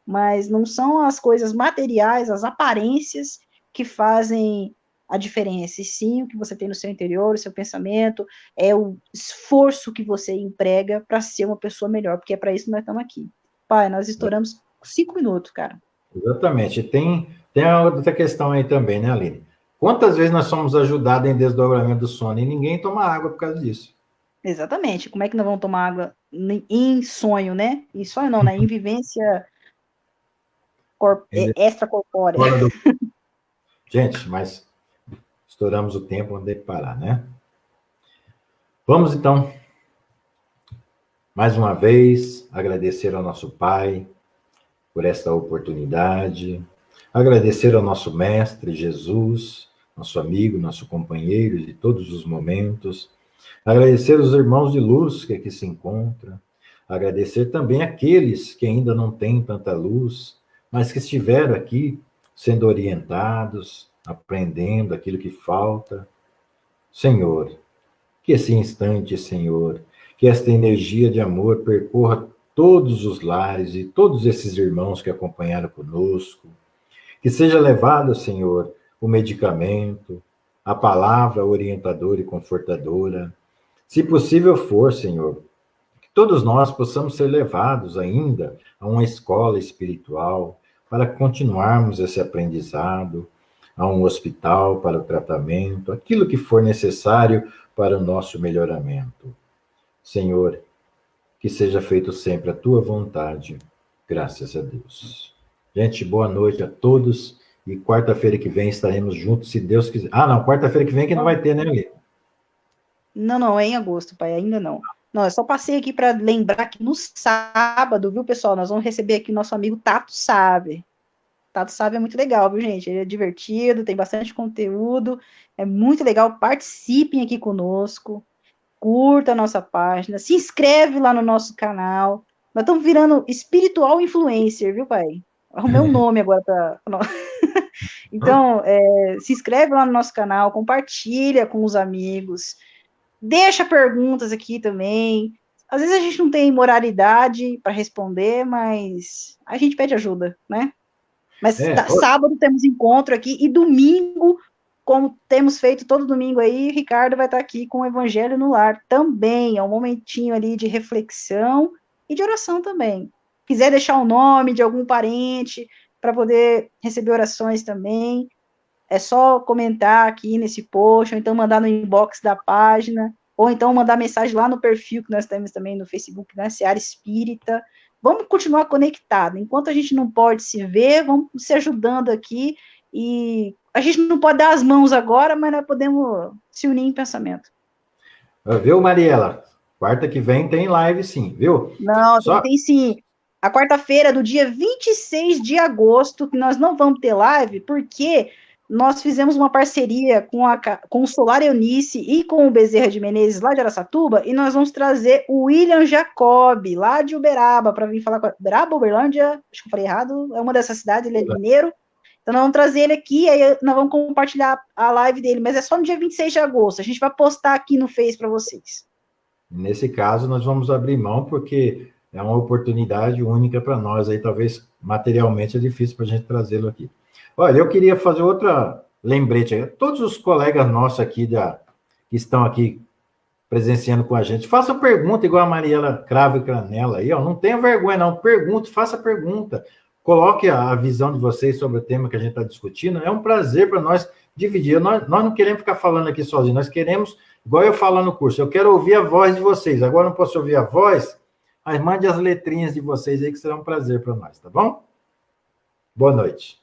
Mas não são as coisas materiais, as aparências que fazem a diferença, e sim o que você tem no seu interior, o seu pensamento, é o esforço que você emprega para ser uma pessoa melhor, porque é para isso que nós estamos aqui. Pai, nós estouramos 5 minutos, cara. Exatamente. Tem a outra questão aí também, né, Aline? Quantas vezes nós somos ajudados em desdobramento do sono e ninguém toma água por causa disso? Exatamente. Como é que nós vamos tomar água em sonho, né? Em sonho não, né? Em vivência extracorpórea. Gente, mas estouramos o tempo, vamos ter que parar, né? Vamos, então, mais uma vez, agradecer ao nosso Pai por esta oportunidade, agradecer ao nosso Mestre Jesus, nosso amigo, nosso companheiro de todos os momentos, Agradecer os irmãos de luz que aqui se encontram. Agradecer também aqueles que ainda não têm tanta luz, mas que estiveram aqui sendo orientados, aprendendo aquilo que falta. Senhor, que esse instante, Senhor, que esta energia de amor percorra todos os lares e todos esses irmãos que acompanharam conosco. Que seja levado, Senhor, o medicamento, a palavra orientadora e confortadora. Se possível for, Senhor, que todos nós possamos ser levados ainda a uma escola espiritual para continuarmos esse aprendizado, a um hospital para o tratamento, aquilo que for necessário para o nosso melhoramento. Senhor, que seja feito sempre a tua vontade, graças a Deus. Gente, boa noite a todos, e quarta-feira que vem estaremos juntos, se Deus quiser. Ah, não, quarta-feira que vem que não vai ter, né, Lê? Não, é em agosto, pai, ainda não. Não, eu só passei aqui para lembrar que no sábado, viu, pessoal, nós vamos receber aqui o nosso amigo Tato Sabe. Tato Sabe é muito legal, viu, gente? Ele é divertido, tem bastante conteúdo, é muito legal. Participem aqui conosco, curta a nossa página, se inscreve lá no nosso canal. Nós estamos virando espiritual influencer, viu, pai? Arrumei um nome agora para. Então, se inscreve lá no nosso canal, compartilha com os amigos, deixa perguntas aqui também. Às vezes a gente não tem moralidade para responder, mas a gente pede ajuda, né? Mas sábado temos encontro aqui, e domingo, como temos feito todo domingo aí, Ricardo vai estar aqui com o Evangelho no Lar também. É um momentinho ali de reflexão e de oração também. Quiser deixar o nome de algum parente para poder receber orações também, é só comentar aqui nesse post, ou então mandar no inbox da página, ou então mandar mensagem lá no perfil que nós temos também no Facebook, na Seara Espírita. Vamos continuar conectados. Enquanto a gente não pode se ver, vamos se ajudando aqui, e a gente não pode dar as mãos agora, mas nós podemos se unir em pensamento. Viu, Mariela? Quarta que vem tem live, sim, viu? Não, tem sim. A quarta-feira do dia 26 de agosto, que nós não vamos ter live, porque nós fizemos uma parceria com o Solar Eunice e com o Bezerra de Menezes, lá de Araçatuba, e nós vamos trazer o William Jacob, lá de Uberaba, para vir falar com Uberaba, Uberlândia, acho que eu falei errado, é uma dessas cidades, ele é mineiro. Então, nós vamos trazer ele aqui, aí nós vamos compartilhar a live dele, mas é só no dia 26 de agosto. A gente vai postar aqui no Face para vocês. Nesse caso, nós vamos abrir mão, porque é uma oportunidade única para nós, aí talvez materialmente é difícil para a gente trazê-lo aqui. Olha, eu queria fazer outra lembrete. Todos os colegas nossos aqui que estão aqui presenciando com a gente, façam pergunta, igual a Mariela Cravo e Canela aí, ó, não tenha vergonha não, pergunte, faça pergunta, coloque a visão de vocês sobre o tema que a gente está discutindo. É um prazer para nós dividir. Nós não queremos ficar falando aqui sozinhos, nós queremos, igual eu falo no curso, eu quero ouvir a voz de vocês. Agora não posso ouvir a voz, mas mande as letrinhas de vocês aí, que será um prazer para nós, tá bom? Boa noite.